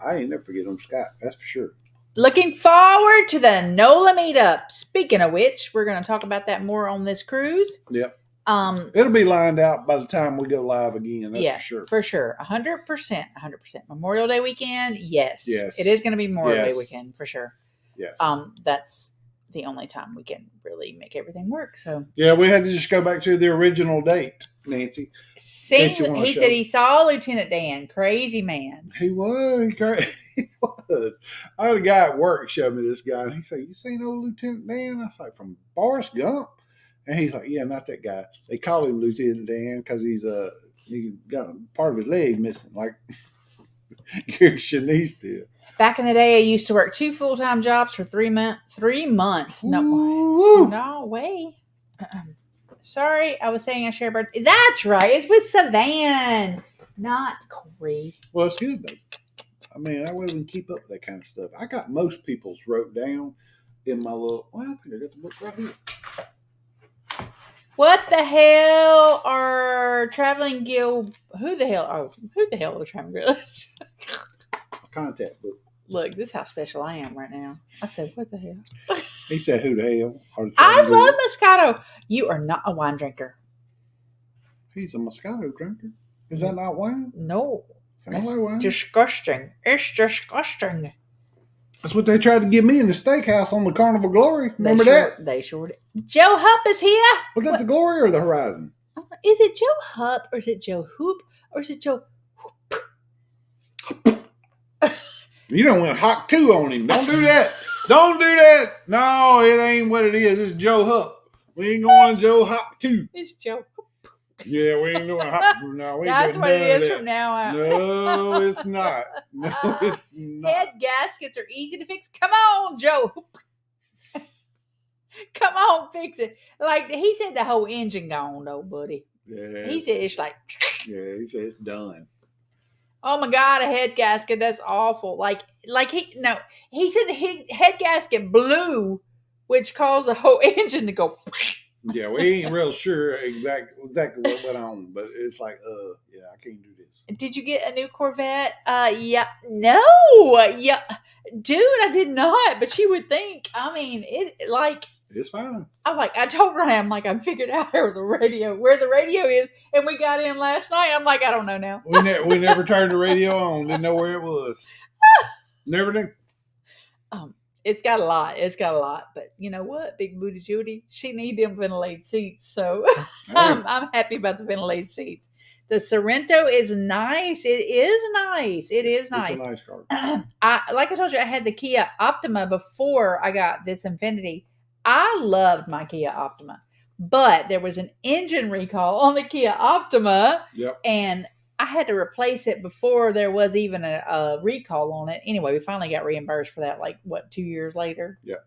I ain't never forget him, Scott. That's for sure. Looking forward to the NOLA meetup. Speaking of which, we're going to talk about that more on this cruise. Yep. It'll be lined out by the time we go live again. That's for sure. For sure. 100%. 100%. Memorial Day weekend. Yes. It is going to be Memorial Day weekend for sure. Yes. That's the only time we can really make everything work. So yeah, we had to just go back to the original date, Nancy. He said he saw Lieutenant Dan. Crazy man. He was. He was. I had a guy at work show me this guy, and he said, "You seen old Lieutenant Dan?" I was like, "From Forrest Gump." And he's like, "Yeah, not that guy. They call him Lieutenant Dan because he got a part of his leg missing, like Gary Shanice did." Back in the day, I used to work 2 full-time jobs for 3 months. 3 months. No, Woo! no way. Sorry, I was saying I share birthday. That's right. It's with Savan, not Corey. Well, it's good though. I mean, that way we can keep up with that kind of stuff. I got most people's wrote down in my little. Well, I think I got the book right here. What the hell are traveling Gil? Who the hell are the traveling Gilberts? Contact book. Look, this is how special I am right now. I said, what the hell? He said, "Who the hell?" I love Moscato. You are not a wine drinker. He's a Moscato drinker. Is that not wine? No. Sounds like wine. Disgusting. It's disgusting. That's what they tried to give me in the steakhouse on the Carnival Glory. Remember that? They sure did. Joe Hupp is here. Was that the Glory or the Horizon? Is it Joe Hupp or is it Joe Hoop or is it Joe Hoop? You don't went hawk 2 on him. Don't do that. Don't do that. No, it ain't what it is. It's Joe Hupp. We ain't going Joe Hop 2. It's Joe Hoop. Yeah, we ain't doing hop. No, we ain't That's doing what it none of is that. from now on. No, it's not. No, it's not. Head gaskets are easy to fix. Come on, Joe. Come on, fix it. Like he said, the whole engine gone though, buddy. Yeah. He said it's like. Yeah, he said it's done. Oh my God, a head gasket. That's awful. He said the head gasket blew, which caused the whole engine to go. Yeah, we ain't real sure exactly what went on, but it's like, yeah, I can't do this. Did you get a new Corvette? Yeah. No. Yeah. Dude, I did not, but you would think. I mean, It's fine. I told Ryan, I figured out where the radio is, and we got in last night. I'm like, I don't know now. We never turned the radio on. Didn't know where it was. Never did. It's got a lot, but you know what? Big booty Judy, she need them ventilated seats, so I'm happy about the ventilated seats. The Sorrento is nice. It is nice. It's a nice car. Like I told you, I had the Kia Optima before I got this Infiniti. I loved my Kia Optima, but there was an engine recall on the Kia Optima, and I had to replace it before there was even a recall on it. Anyway, we finally got reimbursed for that, 2 years later? Yeah.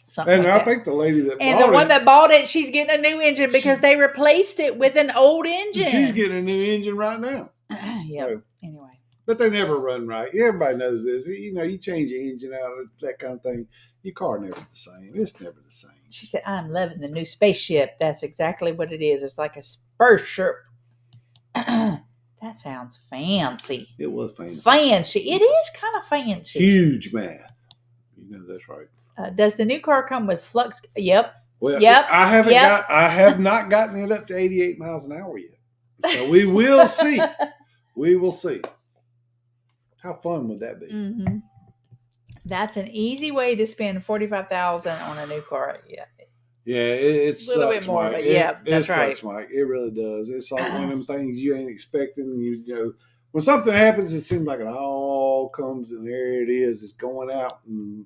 Something and like I that. think the lady that and bought the one that bought it, she's getting a new engine because they replaced it with an old engine. She's getting a new engine right now. Yeah. So, anyway. But they never run right. Everybody knows this. You change your engine out, that kind of thing. Your car never the same. It's never the same. She said, I'm loving the new spaceship. That's exactly what it is. It's like a spaceship. That sounds fancy. It was fancy. Fancy. It is kind of fancy. Huge math. You know that's right. Does the new car come with flux? Yep. Well, yep. I have not gotten it up to 88 miles an hour yet. So we will see. We will see. How fun would that be? Mm-hmm. That's an easy way to spend $45,000 on a new car. Yeah. Yeah, it's a little bit more, Mike. But yeah, that's it right. Sucks, Mike. It really does. It's like one of them things you ain't expecting. When something happens, it seems like it all comes and there it is. It's going out, and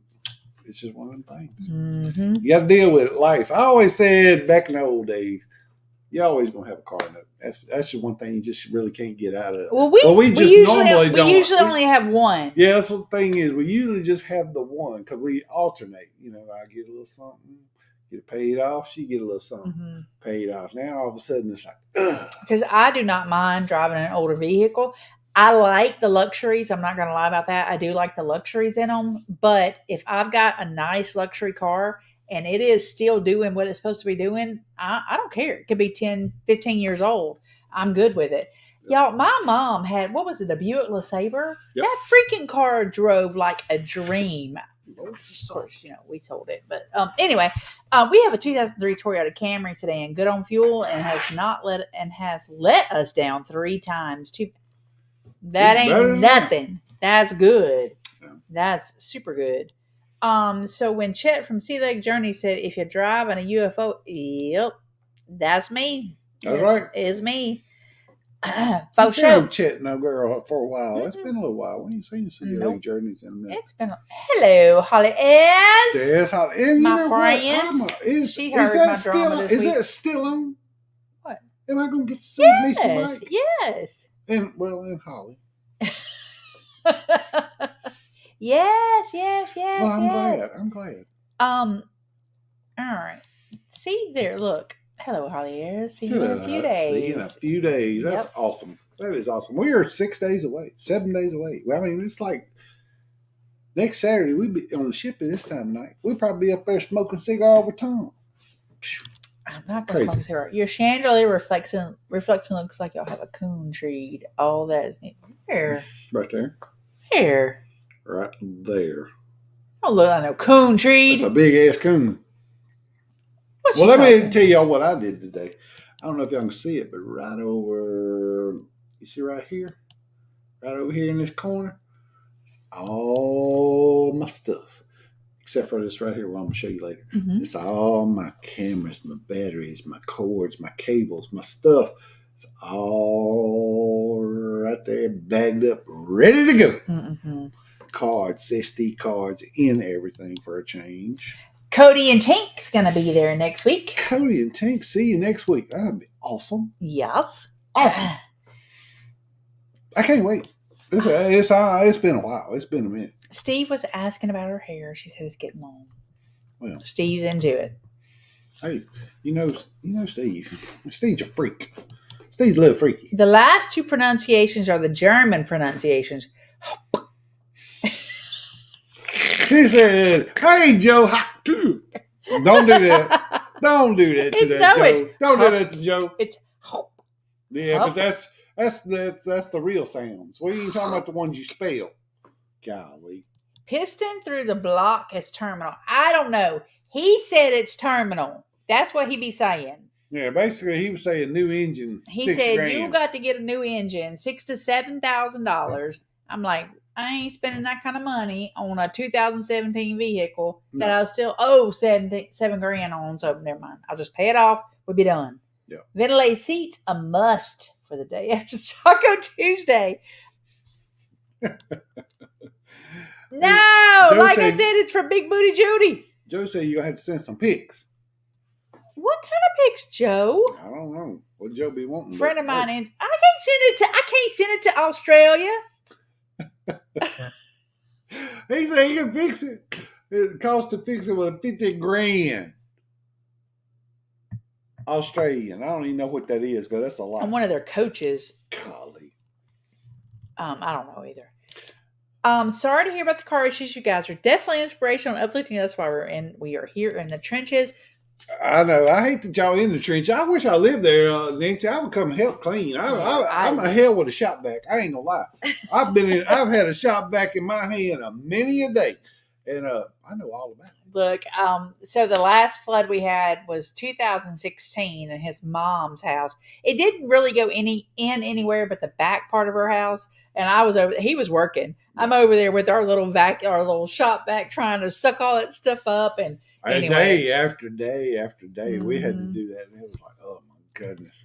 it's just one of them things. Mm-hmm. You got to deal with it. Life. I always said back in the old days, you're always gonna have a car note. That's just one thing you just really can't get out of. Well, we usually only have one. Yeah, that's what the thing is. We usually just have the one because we alternate. I get a little something. Get it paid off. She get a little something paid off. Now all of a sudden it's like, because I do not mind driving an older vehicle. I like the luxuries. I'm not going to lie about that. I do like the luxuries in them. But if I've got a nice luxury car and it is still doing what it's supposed to be doing, I don't care. It could be 10, 15 years old. I'm good with it. Y'all, my mom had, what was it, a Buick LeSabre? Yep. That freaking car drove like a dream. Of course, we sold it. But anyway, we have a 2003 Toyota Camry today and good on fuel and has let us down 3 times. That ain't nothing. That's good. Yeah. That's super good. So when Chet from Sea Lake Journey said, if you're driving a UFO, yep, that's me. That's right. It's me. For sure. Chet no girl for a while. It's been a little while. We ain't seen Sea Lake Journeys in a minute. It's been. Hello, Holly S. Yes, Holly. And my friend. She heard my drama this week. Is that still on? What? Am I going to get to see me some Mike? Yes. And Holly. Yes. Well, I'm glad. I'm glad. All right. See there. Look. Hello, Javier. See you in a few days. See you in a few days. That's Yep. awesome. That is awesome. We are 6 days away, 7 days away. Well, I mean, it's like next Saturday we be on the ship at this time of night. We'll probably be up there smoking a cigar with Tom. I'm not going to smoke a cigarette. Your chandelier reflection looks like y'all have a coon tree. All that is neat. Where? Right there. Where? Right there. Oh, look, I know coon tree. That's a big ass coon. Well, let me tell y'all what I did today. I don't know if y'all can see it, but right over, you see right here? Right over here in this corner, it's all my stuff. Except for this right here, what I'm going to show you later. Mm-hmm. It's all my cameras, my batteries, my cords, my cables, my stuff. It's all right there, bagged up, ready to go. Mm-hmm. Cards, SD cards, in everything for a change. Cody and Tink's going to be there next week. Cody and Tink, see you next week. That'd be awesome. Yes. Awesome. I can't wait. It's been a while. It's been a minute. Steve was asking about her hair. She said it's getting long. Well, Steve's into it. Hey, you know Steve. Steve's a freak. Steve's a little freaky. The last two pronunciations are the German pronunciations. She said, "Hey Joe, don't do that. Don't do that to Joe. Don't do that to Joe. It's yeah, but that's the real sounds. We ain't talking about the ones you spell. Golly. Piston through the block is terminal. I don't know. He said it's terminal. That's what he be saying. Yeah, basically he was saying new engine. He said $6,000. You got to get a new engine, $6,000 to $7,000. I'm like, I ain't spending that kind of money on a 2017 vehicle that I still owe $7,000 on. So never mind. I'll just pay it off. We'll be done. Yeah. Ventilated seats, a must for the day after Taco Tuesday. No, Joe I said, said, it's for Big Booty Judy. Joe said you're going to have to send some pics. What kind of pics, Joe? I don't know. What Joe be wanting? Friend of mine, I can't send it to Australia. He said he can fix it. It costs to fix it with $50,000. Australian. I don't even know what that is, but that's a lot. I'm one of their coaches. Golly. I don't know either. Sorry to hear about the car issues. You guys are definitely inspirational and uplifting us while we are here in the trenches. I know. I hate that y'all in the trench. I wish I lived there, Nancy. I would come help clean. I'm a hell with a shop vac. I ain't gonna lie. I've had a shop vac in my hand many a day, and I know all about it. Look, so the last flood we had was 2016 in his mom's house. It didn't really go anywhere but the back part of her house. And I was he was working. I'm over there with our little shop vac trying to suck all that stuff up. And anyway. Day after day after day, we had to do that. And it was like, oh my goodness.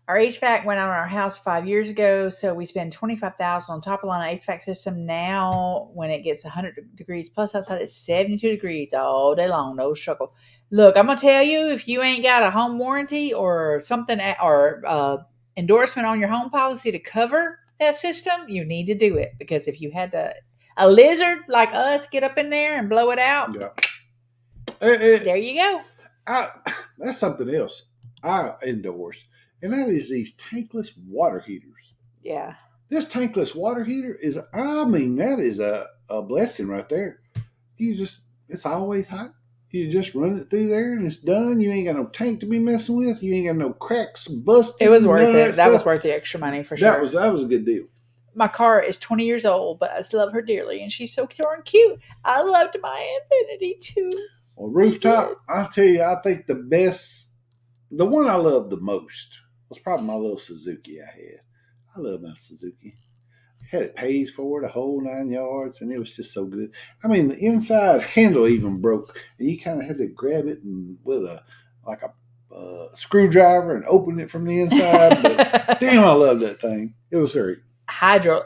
Our HVAC went on our house 5 years ago, so we spend $25,000 on top of line HVAC system. Now, when it gets 100 degrees plus outside, it's 72 degrees all day long. No struggle. Look, I'm gonna tell you, if you ain't got a home warranty or something or endorsement on your home policy to cover that system, you need to do it, because if you had a lizard like us get up in there and blow it out, there you go. That's something else I endorse. And that is these tankless water heaters. Yeah. This tankless water heater is, that is a blessing right there. It's always hot. You just run it through there and it's done. You ain't got no tank to be messing with. You ain't got no cracks busted. It was worth it. That was worth the extra money for sure. That was a good deal. My car is 20 years old, but I still love her dearly. And she's so darn cute. I loved my Infinity too. Well, rooftop, I'll tell you, I think the one I loved the most was probably my little Suzuki I had. I love my Suzuki. Had it paid for, the whole 9 yards, and it was just so good. I mean, the inside handle even broke, and you kind of had to grab it with a screwdriver and open it from the inside. But damn, I love that thing. It was very hydro.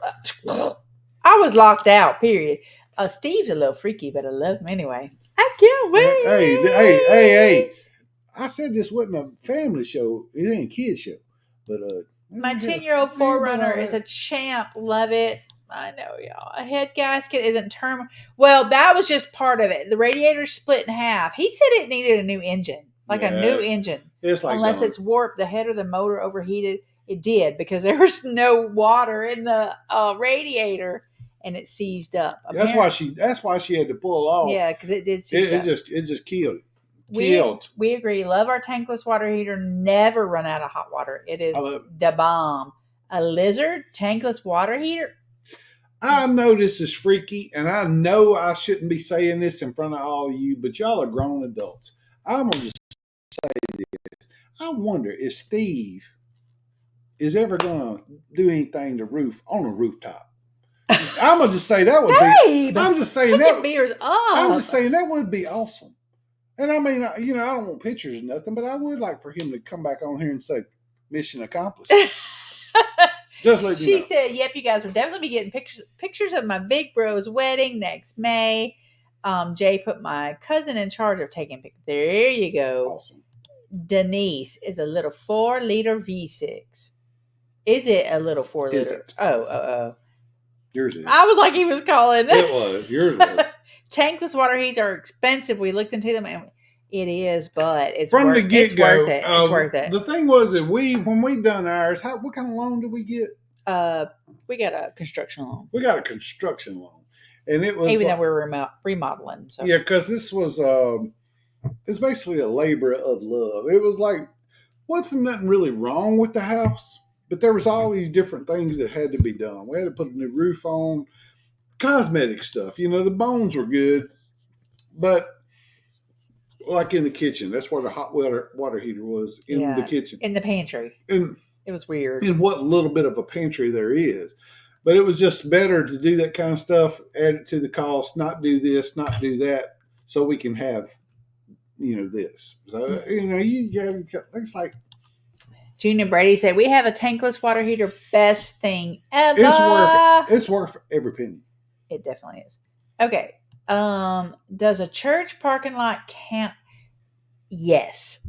I was locked out. Period. Steve's a little freaky, but I love him anyway. I can't wait. Hey. I said this wasn't a family show. It ain't a kid show. But my 10-year-old 4Runner is a champ. Love it. I know, y'all. A head gasket isn't term. Well, that was just part of it. The radiator split in half. He said it needed a new engine, like a new engine. It's like unless it's warped, the head of the motor overheated. It did because there was no water in the radiator, and it seized up. Apparently. That's why she had to pull off. Yeah, because it did seize up. It just killed it. We agree. Love our tankless water heater. Never run out of hot water. It is the bomb. A Lizard tankless water heater. I know this is freaky, and I know I shouldn't be saying this in front of all of you, but y'all are grown adults. I'm gonna just say this. I wonder if Steve is ever gonna do anything to roof on a rooftop. I'm gonna just say that would be. I'm just saying that. Beers up. I'm just saying that would be awesome. And I mean, I don't want pictures or nothing, but I would like for him to come back on here and say, "Mission accomplished." Just let me know. She said, "Yep, you guys will definitely be getting pictures of my big bro's wedding next May." Jay put my cousin in charge of taking pictures. There you go. Awesome. Denise is a little 4-liter V6. Is it a little 4-liter? Is it? Oh. Yours is. I was like, he was calling. It was. Yours was. Tankless water heaters are expensive. We looked into them, and it is, but it's from worth, the get go. It's worth it. It's worth it. The thing was that when we done ours, what kind of loan did we get? We got a construction loan. We got a construction loan, and it was even though we're remodeling. So. Yeah, because this was it's basically a labor of love. It was like wasn't nothing really wrong with the house, but there was all these different things that had to be done. We had to put a new roof on, cosmetic stuff. The bones were good, but like in the kitchen, that's where the hot water heater was in the kitchen, in the pantry. And it was weird. In what little bit of a pantry there is. But it was just better to do that kind of stuff, add it to the cost, not do this, not do that, so we can have, this. So, it's like. Junior Brady said, we have a tankless water heater, best thing ever. It's worth every penny. It definitely is. Okay. Does a church parking lot count? Yes.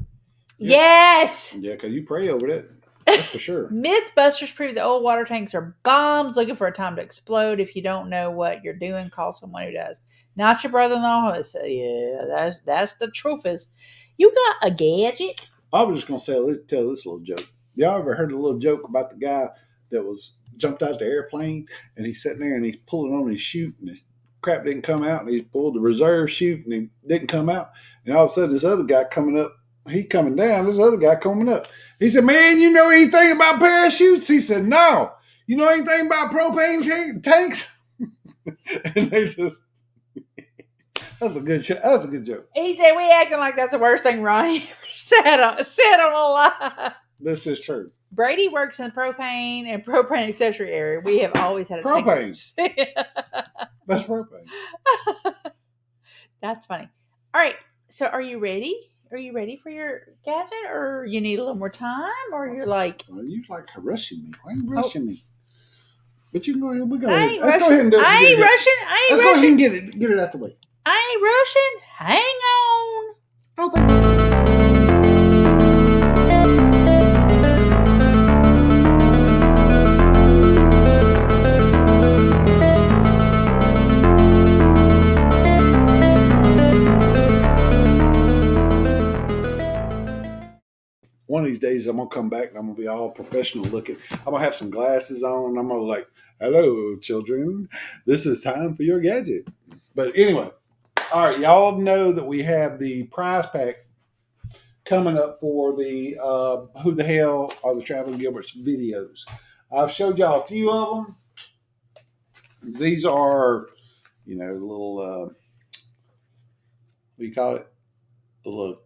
Yeah. Yes. Yeah, because you pray over that. That's for sure. Mythbusters prove the old water tanks are bombs looking for a time to explode. If you don't know what you're doing, call someone who does. Not your brother-in-law. Yeah, that's the truth is. You got a gadget? I was just going to tell this little joke. Y'all ever heard a little joke about the guy that jumped out the airplane and he's sitting there and he's pulling on his chute and his crap didn't come out and he pulled the reserve chute and he didn't come out. And all of a sudden this other guy coming up, he coming down, this other guy coming up. He said, man, you know anything about parachutes? He said, no. You know anything about propane tanks? And they just, that's a good joke. He said, we acting like that's the worst thing Ronnie ever said on a lie. This is true. Brady works in propane and propane accessory area. We have always had a propane. That's propane. That's funny. All right. So are you ready? Are you ready for your gadget, or you need a little more time, or you're like... Well, you like rushing me. Why are you rushing me? But you can go ahead. Let's go ahead and do it. I ain't rushing. Let's go ahead and get it out the way. I ain't rushing. Hang on. One of these days, I'm going to come back and I'm going to be all professional looking. I'm going to have some glasses on. And I'm going to like, hello, children. This is time for your gadget. But anyway, all right. Y'all know that we have the prize pack coming up for the Who the Hell Are the Traveling Gilberts videos. I've showed y'all a few of them. These are, little, what do you call it? The little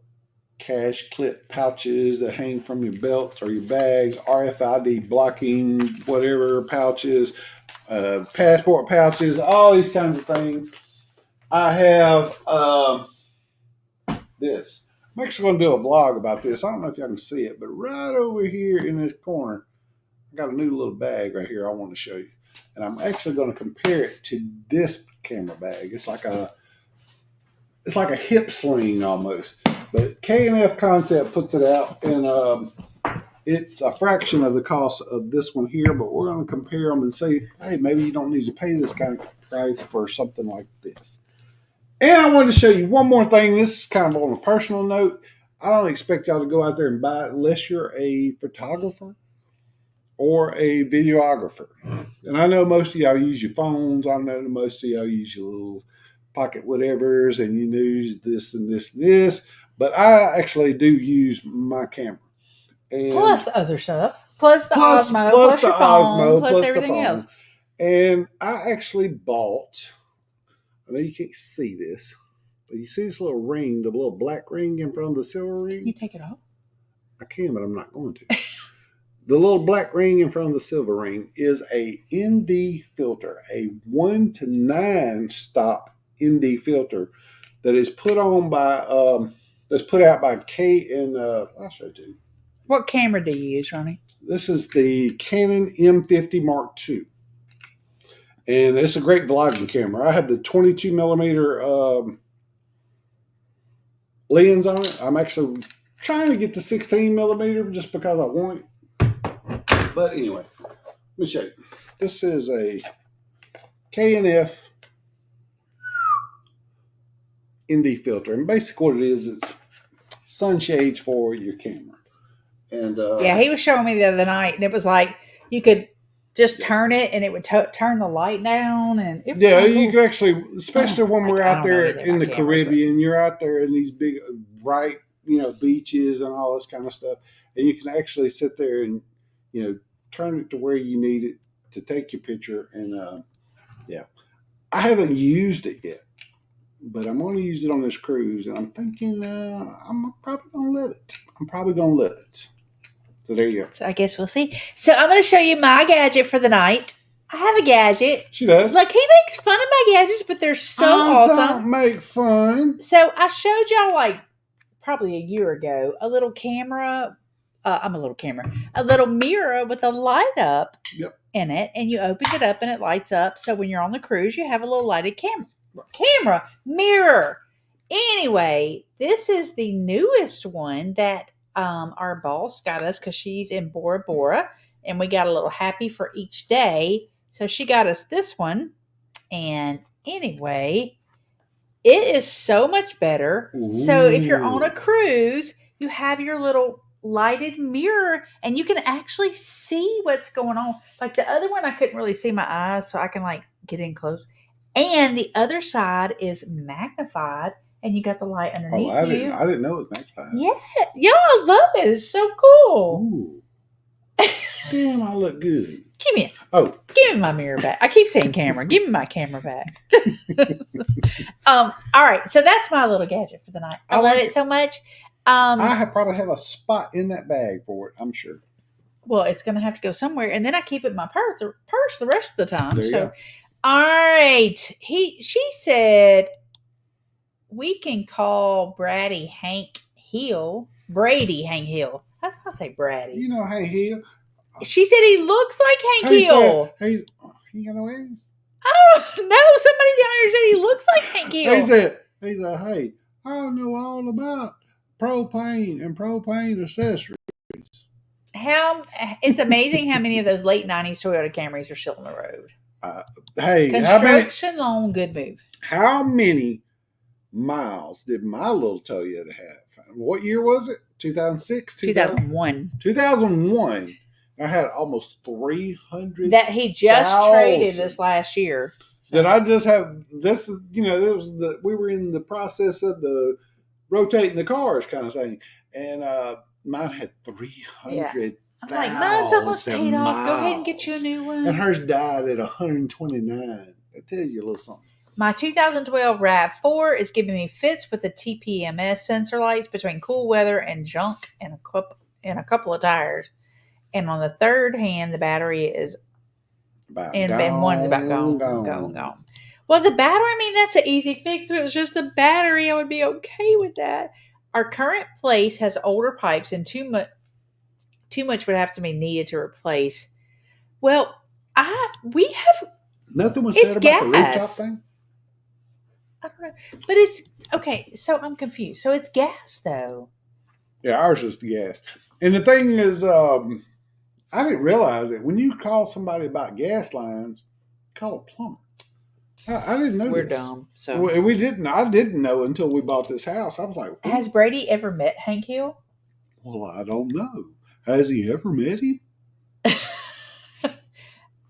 cash clip pouches that hang from your belts or your bags, RFID blocking, whatever pouches, passport pouches, all these kinds of things. I have this. I'm actually going to do a vlog about this. I don't know if y'all can see it, but right over here in this corner, I got a new little bag right here I want to show you. And I'm actually going to compare it to this camera bag. It's like a hip sling almost. But K&F Concept puts it out, and It's a fraction of the cost of this one here, but we're going to compare them and say, hey, maybe you don't need to pay this kind of price for something like this. And I wanted to show you one more thing. This is kind of on a personal note. I don't expect y'all to go out there and buy it unless you're a photographer or a videographer. And I know most of y'all use your phones. I know most of y'all use your little pocket whatevers and you use this and this and this. But I actually do use my camera. And plus other stuff. Plus the Osmo, plus your phone, plus everything else. And I actually bought, I know you can't see this, but you see this little ring, the little black ring in front of the silver ring? Can you take it off? I can, but I'm not going to. The little black ring in front of the silver ring is a ND filter, a 1 to 9 stop ND filter that is put on by, that's put out by K and, I'll show you. What camera do you use, Ronnie? This is the Canon M50 Mark II. And it's a great vlogging camera. I have the 22 millimeter lens on it. I'm actually trying to get the 16 millimeter just because I want it. But anyway, let me show you. This is a K&F ND filter. And basically what it is, it's sunshades for your camera. And yeah, he was showing me the other night, and it was like you could just turn it, and it would turn the light down, and it was yeah, cool. you could actually, especially when we're out there in the cameras, Caribbean, you're out there in these big, bright, beaches and all this kind of stuff, and you can actually sit there and turn it to where you need it to take your picture. And yeah, I haven't used it yet, but I'm going to use it on this cruise, and I'm thinking I'm probably going to love it. So there you go. So I guess we'll see. So I'm going to show you my gadget for the night. I have a gadget. She does. Look, he makes fun of my gadgets, but they're so awesome. Don't make fun. So I showed y'all like probably a year ago a little camera. A little mirror with a light up in it, and you open it up and it lights up. So when you're on the cruise, you have a little lighted mirror. Anyway, this is the newest one that our boss got us because she's in Bora Bora, and we got a little happy for each day. So she got us this one. And anyway, it is so much better. Ooh. So if you're on a cruise, you have your little lighted mirror and you can actually see what's going on. Like the other one, I couldn't really see my eyes, so I can like get in close. And the other side is magnified, and you got the light underneath you. I didn't know it was magnified. Yeah, I love it. It's so cool. Ooh. Damn, I look good. Give me my mirror back. I keep saying camera. Give me my camera back. All right, so that's my little gadget for the night. I love it so much. I probably have a spot in that bag for it, I'm sure. Well, it's going to have to go somewhere, and then I keep it in my purse the rest of the time. So, all right. She said we can call Brady Hank Hill. How's I say Brady? You know Hank Hill. She said he looks like Hank Hill. He got no ass. I don't know. Somebody down here said he looks like Hank Hill. He said, hey, I know all about propane and propane accessories. It's amazing how many of those late 90s Toyota Camrys are still on the road. Construction loan, good move. How many miles did my little Toyota have? What year was it? 2006? 2001. 2001. I had almost 300. That he just traded this last year. So. Did I just have this? We were in the process of the rotating the cars kind of thing, and mine had 300. I'm like, mine's almost paid off. Go ahead and get you a new one. And hers died at 129. That tells you a little something. My 2012 RAV4 is giving me fits with the TPMS sensor lights between cool weather and junk and a couple of tires. And on the third hand, the battery is and one's about gone. Well, the battery, that's an easy fix. If it was just the battery, I would be okay with that. Our current place has older pipes, and too much would have to be needed to replace. Well, we have nothing was said about the rooftop thing. I don't know, but it's okay. So I'm confused. So it's gas, though. Yeah, ours is the gas. And the thing is, I didn't realize it. When you call somebody about gas lines, call a plumber. I didn't know We're this. dumb. So We didn't. I didn't know until we bought this house. I was like, has Brady ever met Hank Hill? well, I don't know. Has he ever met him?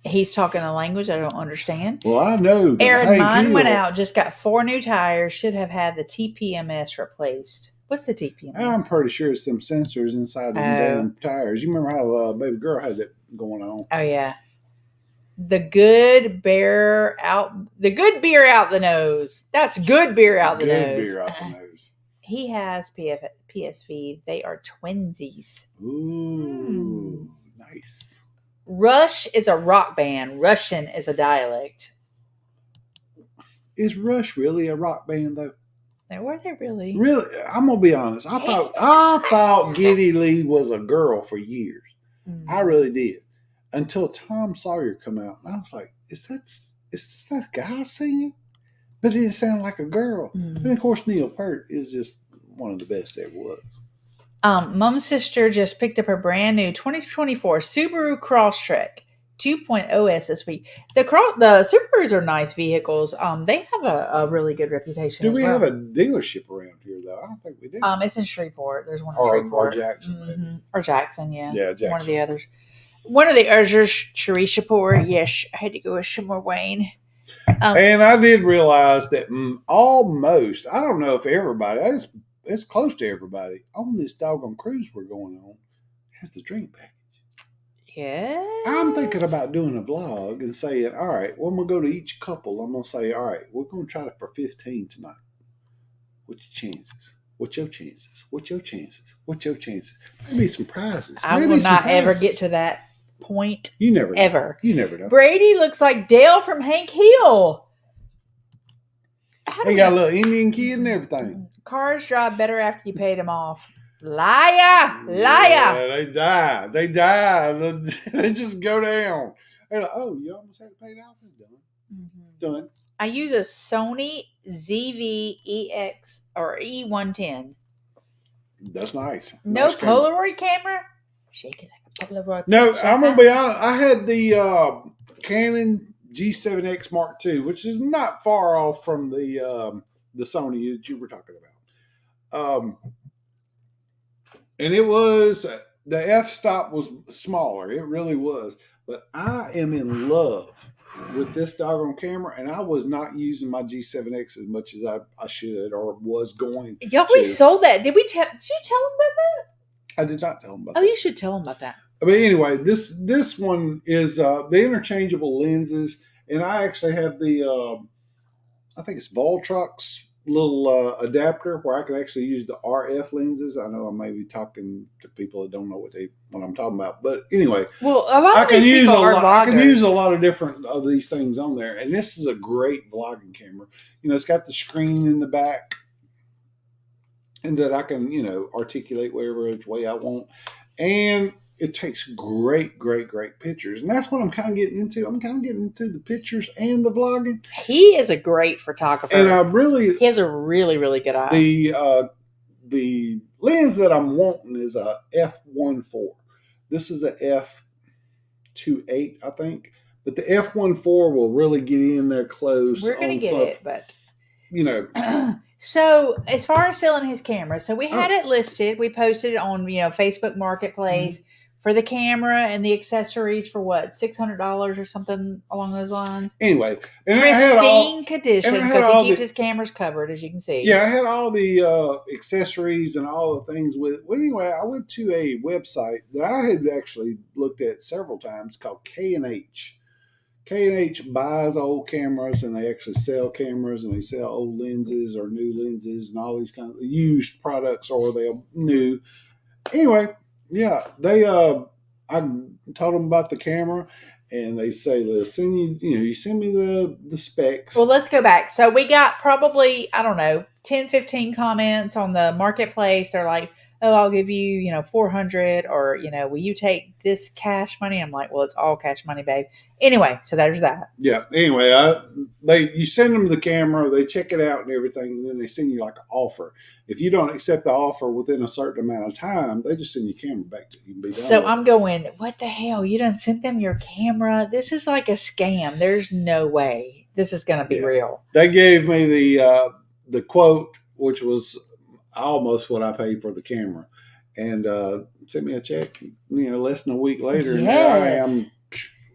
He's talking a language I don't understand. Well, I know that Aaron, Hank mine Hill, went out, just got 4 new tires, should have had the TPMS replaced. What's the TPMS? I'm pretty sure it's them sensors inside them damn tires. You remember how baby girl had that going on? Oh yeah. The good beer out the nose. That's good beer out the nose. Good beer out the nose. He has PSV. They are twinsies. Ooh, nice. Rush is a rock band. Russian is a dialect. Is Rush really a rock band though? Now, were they really? Really, I'm gonna be honest. I thought Geddy Lee was a girl for years. I really did. Until Tom Sawyer come out, and I was like, "Is that guy singing?" But it didn't sound like a girl. And of course, Neil Peart is just one of the best there was. Mom's sister just picked up her brand new 2024 Subaru Crosstrek 2.0 SSV. The Subarus are nice vehicles. They have a really good reputation. Do we have a dealership around here though? I don't think we do. It's in Shreveport. There's one in Shreveport. Or Jackson. Or Jackson, yeah. Yeah, Jackson. One of the others. One of the others, Shreveport. Yes, I had to go with somewhere, Wayne. And I did realize that almost, I don't know if everybody, it's close to everybody on this doggone cruise we're going on has the drink package. Yeah. I'm thinking about doing a vlog and saying, all right, when we go to each couple, I'm going to say, all right, we're going to try it for 15 tonight. What's your chances? What's your chances? What's your chances? What's your chances? Maybe some prizes. I will not ever get to that point. You never know. Ever. You never know. Brady looks like Dale from Hank Hill. He got a little Indian kid and everything. Cars drive better after you paid them off. Liar! Yeah, they die. They just go down. They're like, oh, you almost had to pay it off. It's done. Done. I use a Sony ZV-EX or E110. That's nice. No nice Polaroid camera? Shake it like a Polaroid. No, I'm going to be honest. I had the Canon G7X Mark II, which is not far off from the Sony that you were talking about. And it was, the f-stop was smaller. It really was. But I am in love with this doggone camera, and I was not using my G7X as much as I should or was going Y'all, we sold that. Did you tell them about that? I did not tell them about that. Oh, you should tell them about that. But anyway, this one is the interchangeable lenses, and I actually have the, I think it's Voltrox little adapter where I can actually use the RF lenses. I know I may be talking to people that don't know what I'm talking about, but anyway, well, a lot of these people are vloggers. I can use a lot of different of these things on there, and this is a great vlogging camera. You know, it's got the screen in the back, and that I can articulate whatever way I want, and it takes great pictures. And that's what I'm kind of getting into. I'm kind of getting into the pictures and the vlogging. He is a great photographer. And he has a really good eye. The lens that I'm wanting is a f1.4. This is a f2.8, I think. But the f1.4 will really get in there close. We're going to get it, but... So, as far as selling his camera, so we had it listed. We posted it on, Facebook Marketplace for the camera and the accessories for what, $600 or something along those lines. Anyway, pristine condition because he keeps his cameras covered, as you can see. Yeah, I had all the accessories and all the things with it. Well, anyway, I went to a website that I had actually looked at several times called K&H. K&H buys old cameras, and they actually sell cameras, and they sell old lenses or new lenses and all these kind of used products, or they're new. Anyway, yeah, I told them about the camera, and they say, listen, you send me the specs. Well, let's go back. So we got probably, 10, 15 comments on the marketplace. They're like, oh, I'll give you, $400, or, will you take this cash money? I'm like, well, it's all cash money, babe. Anyway, so there's that. Yeah. Anyway, you send them the camera, they check it out and everything, and then they send you like an offer. If you don't accept the offer within a certain amount of time, they just send your camera back to you and be done. So with I'm it. going, what the hell? You done sent them your camera? This is like a scam. There's no way this is going to be real. They gave me the quote, which was almost what I paid for the camera, and sent me a check. Less than a week later, and there I am.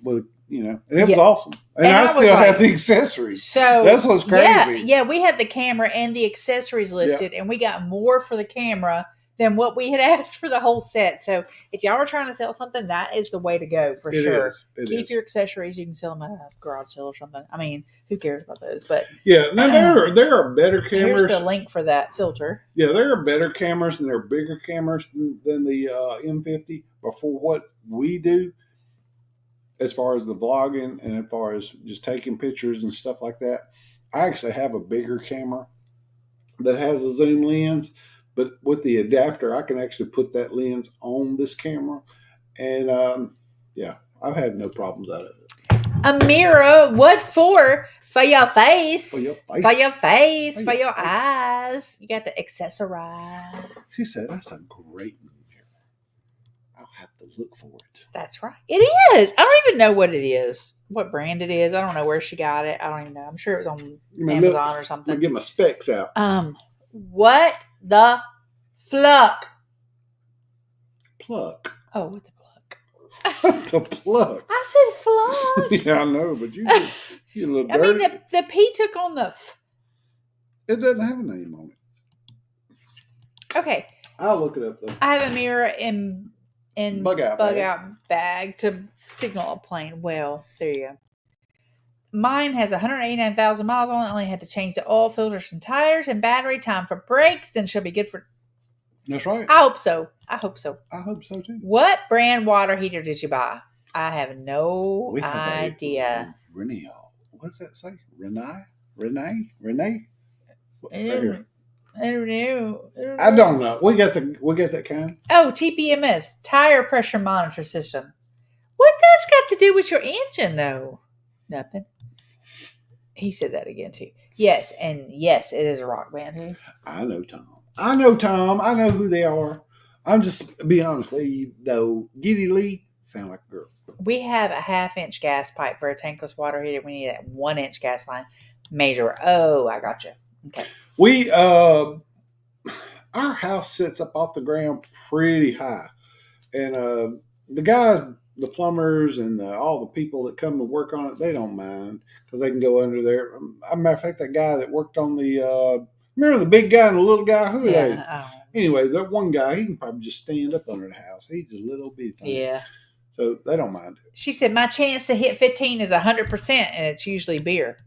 With and it was awesome, and I still have the accessories. So that's what's crazy. Yeah, we had the camera and the accessories listed, and we got more for the camera than what we had asked for the whole set. So if y'all are trying to sell something, that is the way to go for sure. Keep your accessories. You can sell them at a garage sale or something. I mean, who cares about those? But yeah, now there are better cameras. Here's the link for that filter. Yeah, there are better cameras and there are bigger cameras than the M50. But for what we do, as far as the vlogging and as far as just taking pictures and stuff like that, I actually have a bigger camera that has a zoom lens, but with the adapter, I can actually put that lens on this camera. And I've had no problems out of it. A mirror, what for? For your face. For your face. For your face. For your eyes. You got to accessorize. She said, that's a great mirror. I'll have to look for it. That's right. It is. I don't even know what it is. What brand it is. I don't know where she got it. I don't even know. I'm sure it was on Amazon or something. Let me get my specs out. What the fluck? Pluck. Oh, what the pluck? The pluck. I said fluck. Yeah, I know, but you're a little dirty. I mean, the P took on the f. It doesn't have a name on it. Okay. I'll look it up, though. I have a mirror in bug out bag to signal a plane. Well, there you go. Mine has 189,000 miles on it. I only had to change the oil filters and tires and battery. Time for brakes. Then she'll be good for. That's right. I hope so. I hope so too. What brand water heater did you buy? I have no idea. Renee. What's that say? Renee? I don't know. I don't know. We got that kind. Oh, TPMS, tire pressure monitor system. What that's got to do with your engine, though? Nothing. He said that again too. Yes, and yes, it is a rock band too. I know Tom. I know who they are. I'm just being honest with you, though. Giddy Lee sound like a girl. We have a 1/2-inch gas pipe for a tankless water heater. We need a 1-inch gas line. Measure. Oh, I got you. Okay. We our house sits up off the ground pretty high, and the guys, the plumbers, and all the people that come to work on it, they don't mind because they can go under there. As a matter of fact, that guy that worked on the remember the big guy and the little guy? Who are they? Anyway, that one guy, he can probably just stand up under the house. He's just a little bitty thing. Yeah. So they don't mind it. She said, my chance to hit 15 is 100%, and it's usually beer.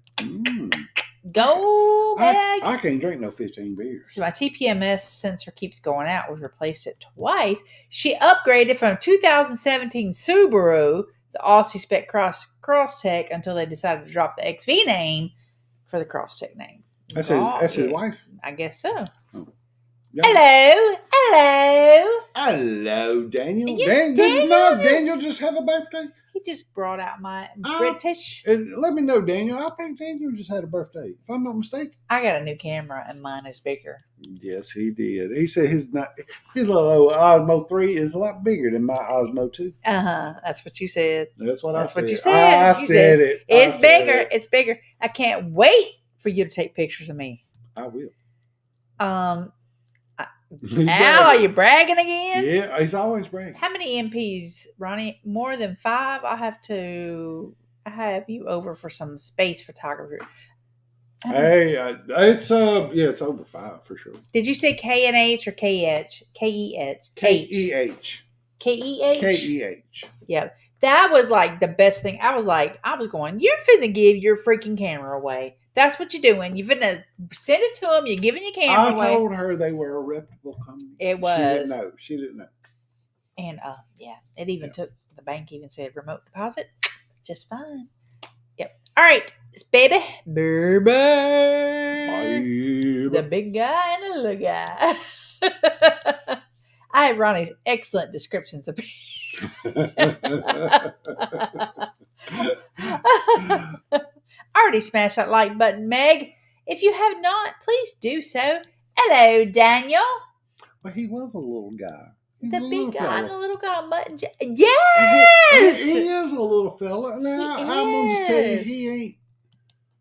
Go bag. I can't drink no 15 beers. So my TPMS sensor keeps going out. We've replaced it twice. She upgraded from 2017 Subaru, the Aussie Spec Crosstech, until they decided to drop the XV name for the Crosstech name. That's his wife? I guess so. Oh. Yeah. Hello, Daniel. Daniel just have a birthday? He just brought out my British. Let me know, Daniel. I think Daniel just had a birthday, if I'm not mistaken. I got a new camera, and mine is bigger. Yes, he did. He said his little old Osmo 3 is a lot bigger than my Osmo 2. That's what you said. That's what I said. What you said. I said it. It's bigger. It's bigger. I can't wait for you to take pictures of me. I will. Al, are you bragging again? Yeah, he's always bragging. How many MPs, Ronnie? More than 5? I have you over for some space photography. Hey, it's over 5 for sure. Did you say K&H or K-H? K-E-H. K-E-H. K-E-H? K-E-H. Yeah. That was like the best thing. I was going, you're finna give your freaking camera away. That's what you're doing. You're finna send it to them. You're giving your camera away. I told her they were a reputable company. It was. She didn't know. And it even took, the bank even said remote deposit. Just fine. Yep. All right. It's baby. Baby. The big guy and the little guy. I have Ronnie's excellent descriptions of I already smashed that like button, Meg. If you have not, please do so. Hello, Daniel. Well, he was a little guy. The big guy and the fella. little guy on button. Yes! He is a little fella. Now, I'm going to just tell you, is. he ain't.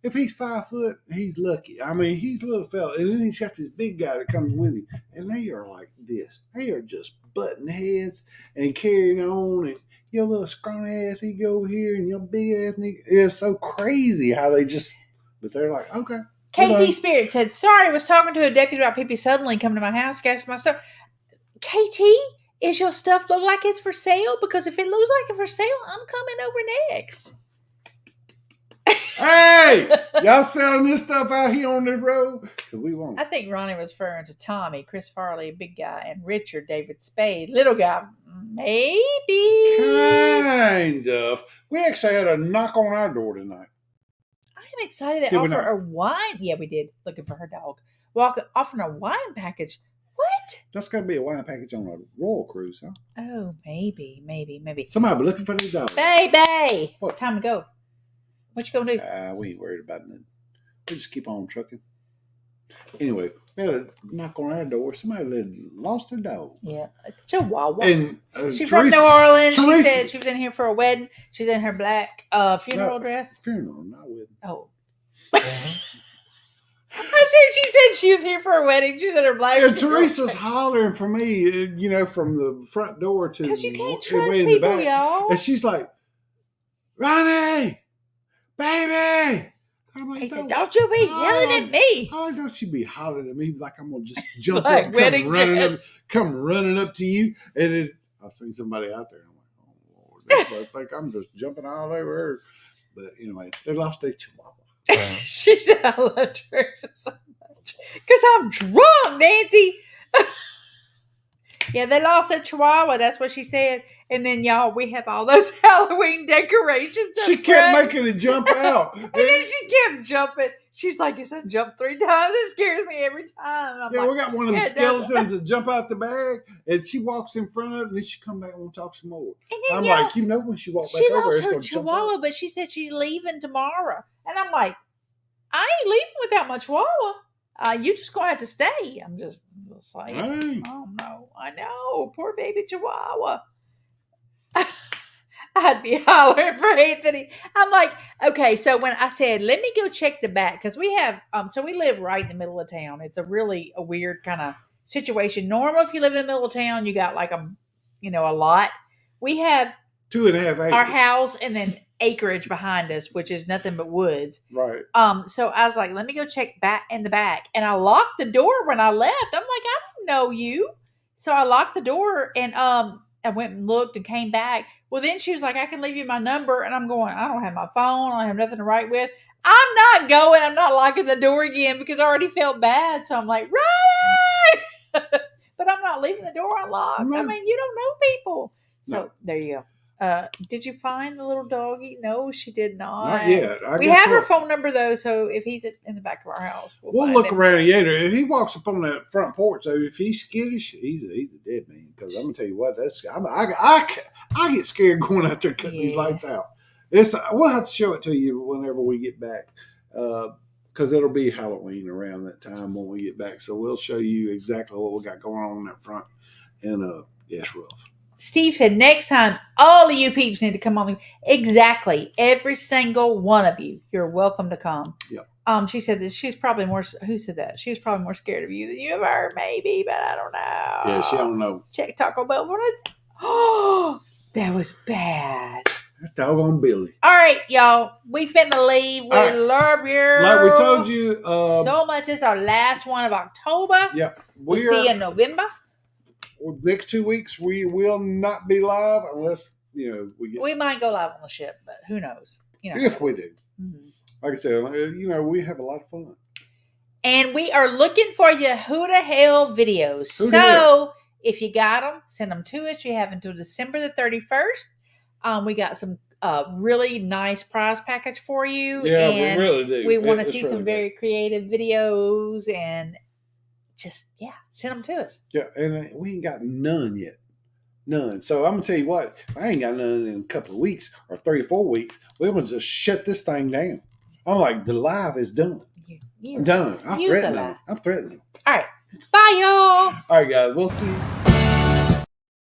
If he's 5 foot, he's lucky. I mean, he's a little fella. And then he's got this big guy that comes with him. And they are like this. They are just butting heads and carrying on. And your little scrawny ass, he go over here. And your big ass, it's so crazy how they just, but they're like, okay. KT Spirit said, sorry, I was talking to a deputy about people suddenly coming to my house, gasping my stuff. KT, is your stuff look like it's for sale? Because if it looks like it's for sale, I'm coming over next. Hey, y'all selling this stuff out here on this road? Because we won't. I think Ronnie was referring to Tommy, Chris Farley, big guy, and Richard, David Spade, little guy. Maybe. Kind of. We actually had a knock on our door tonight. I am excited they offer a wine. Yeah, we did. Looking for her dog. Offering a wine package. What? That's got to be a wine package on a Royal Cruise, huh? Oh, maybe. Somebody be looking for the dog. Baby! What? It's time to go. What you gonna do? We ain't worried about nothing. We just keep on trucking. Anyway, we had a knock on our door. Somebody had lost their dog. Yeah. Chihuahua. And she's from New Orleans. She said she was in here for a wedding. She's in her black funeral dress. Funeral, not wedding. Oh. She said she was here for a wedding. She's in her black. And Teresa's hollering for me, from the front door to because you can't the trust way in people, the back. y'all. And she's like, Ronnie, baby. I'm like, he said, "Don't you be yelling at me." Oh, don't you be hollering at me like I'm gonna just jump like up, come running up to you, and then I see somebody out there. And I'm like, oh Lord, I think I'm just jumping all over her. But anyway, they lost their chihuahua. She said, "I love Teresa so much because I'm drunk, Nancy." Yeah, they lost their chihuahua. That's what she said. And then, y'all, we have all those Halloween decorations. She kept making it jump out. And then she kept jumping. She's like, it's a jump 3 times. It scares me every time. I'm like, we got one of them skeletons that jump out the bag, and she walks in front of it, and then she come back and we'll talk some more. And then, I'm like, when she walked back over, she lost her chihuahua, but she said she's leaving tomorrow. And I'm like, I ain't leaving without my chihuahua. You just gonna have to stay. I'm just like, hey. Oh no, I know, poor baby chihuahua. I'd be hollering for Anthony. I'm like, okay, so when I said, let me go check the back, because we have, so we live right in the middle of town. It's a weird kind of situation. Normal, if you live in the middle of town, you got like a lot. We have 2.5 acres. Our house and then acreage behind us, which is nothing but woods. Right. So I was like, let me go check back in the back. And I locked the door when I left. I'm like, I don't know you. So I locked the door and I went and looked and came back. Well, then she was like, I can leave you my number. And I'm going, I don't have my phone. I don't have nothing to write with. I'm not going. I'm not locking the door again because I already felt bad. So I'm like, right. But I'm not leaving the door unlocked. No. I mean, you don't know people. So No. There you go. Did you find the little doggy? No, she did not. Not yet. We have her phone number though, so if he's in the back of our house, we'll look around later. If he walks up on that front porch, though, if he's skittish, he's a dead man. Because I'm gonna tell you what, I get scared going out there cutting these lights out. We'll have to show it to you whenever we get back, because it'll be Halloween around that time when we get back. So we'll show you exactly what we got going on that front. And it's rough. Steve said, next time, all of you peeps need to come on. Exactly. Every single one of you. You're welcome to come. Yep. She said that she's probably more, who said that? She was probably more scared of you than you of her, maybe, but I don't know. Yeah, she don't know. Check Taco Bell for it. Oh, that was bad. Doggone Billy. All right, y'all. We finna leave. We love you. Like we told you. So much. It's our last one of October. Yep. We'll see you in November. Next 2 weeks we will not be live unless we might go live on the ship, but who knows? If we do. Mm-hmm. Like I said, we have a lot of fun. And we are looking for your Who the Hell videos. If you got them, send them to us. You have until December the 31st. We got some really nice prize package for you. Yeah, and we really do. We want to see some very creative videos and just send them to us. Yeah, and we ain't got none yet. None. So I'm gonna tell you what, if I ain't got none in a couple of weeks or 3 or 4 weeks, we're gonna just shut this thing down. I'm like, the live is done. I'm done. I'm threatening them. I'm threatening them. All right. Bye, y'all. All right, guys. We'll see.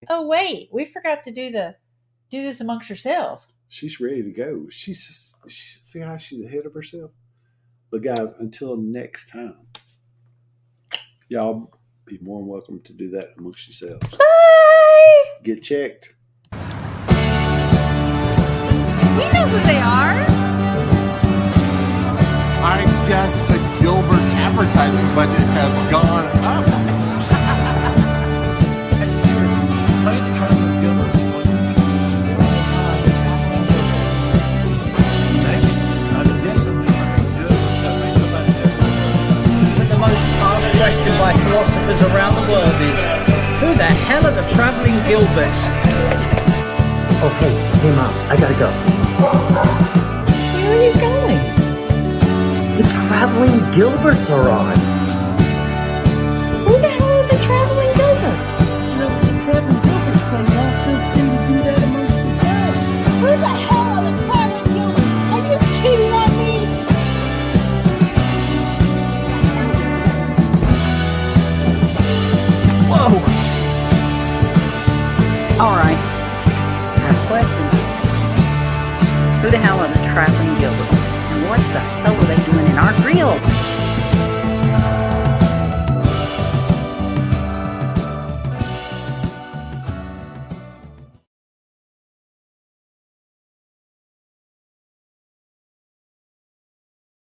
Oh wait, we forgot to do this amongst yourself. She's ready to go. She's see how she's ahead of herself. But guys, until next time, y'all be more than welcome to do that amongst yourselves. Bye. Get checked. We know who they are. I guess the Gilberts advertising budget has gone up. The most asked question by philosophers around the world is, who the hell are the travelling Gilberts? Okay, hey Mom, I gotta go. Where are you going? The traveling Gilberts are on. Who the hell are the travelling Gilberts? So the traveling Gilberts, so y'all feel free to do that amongst yourselves. Who the hell are the traveling Gilberts? Are you cheating on me? Whoa! All right. I have a question. Who the hell are the traveling Gilberts? And what the hell are they doing in our grill?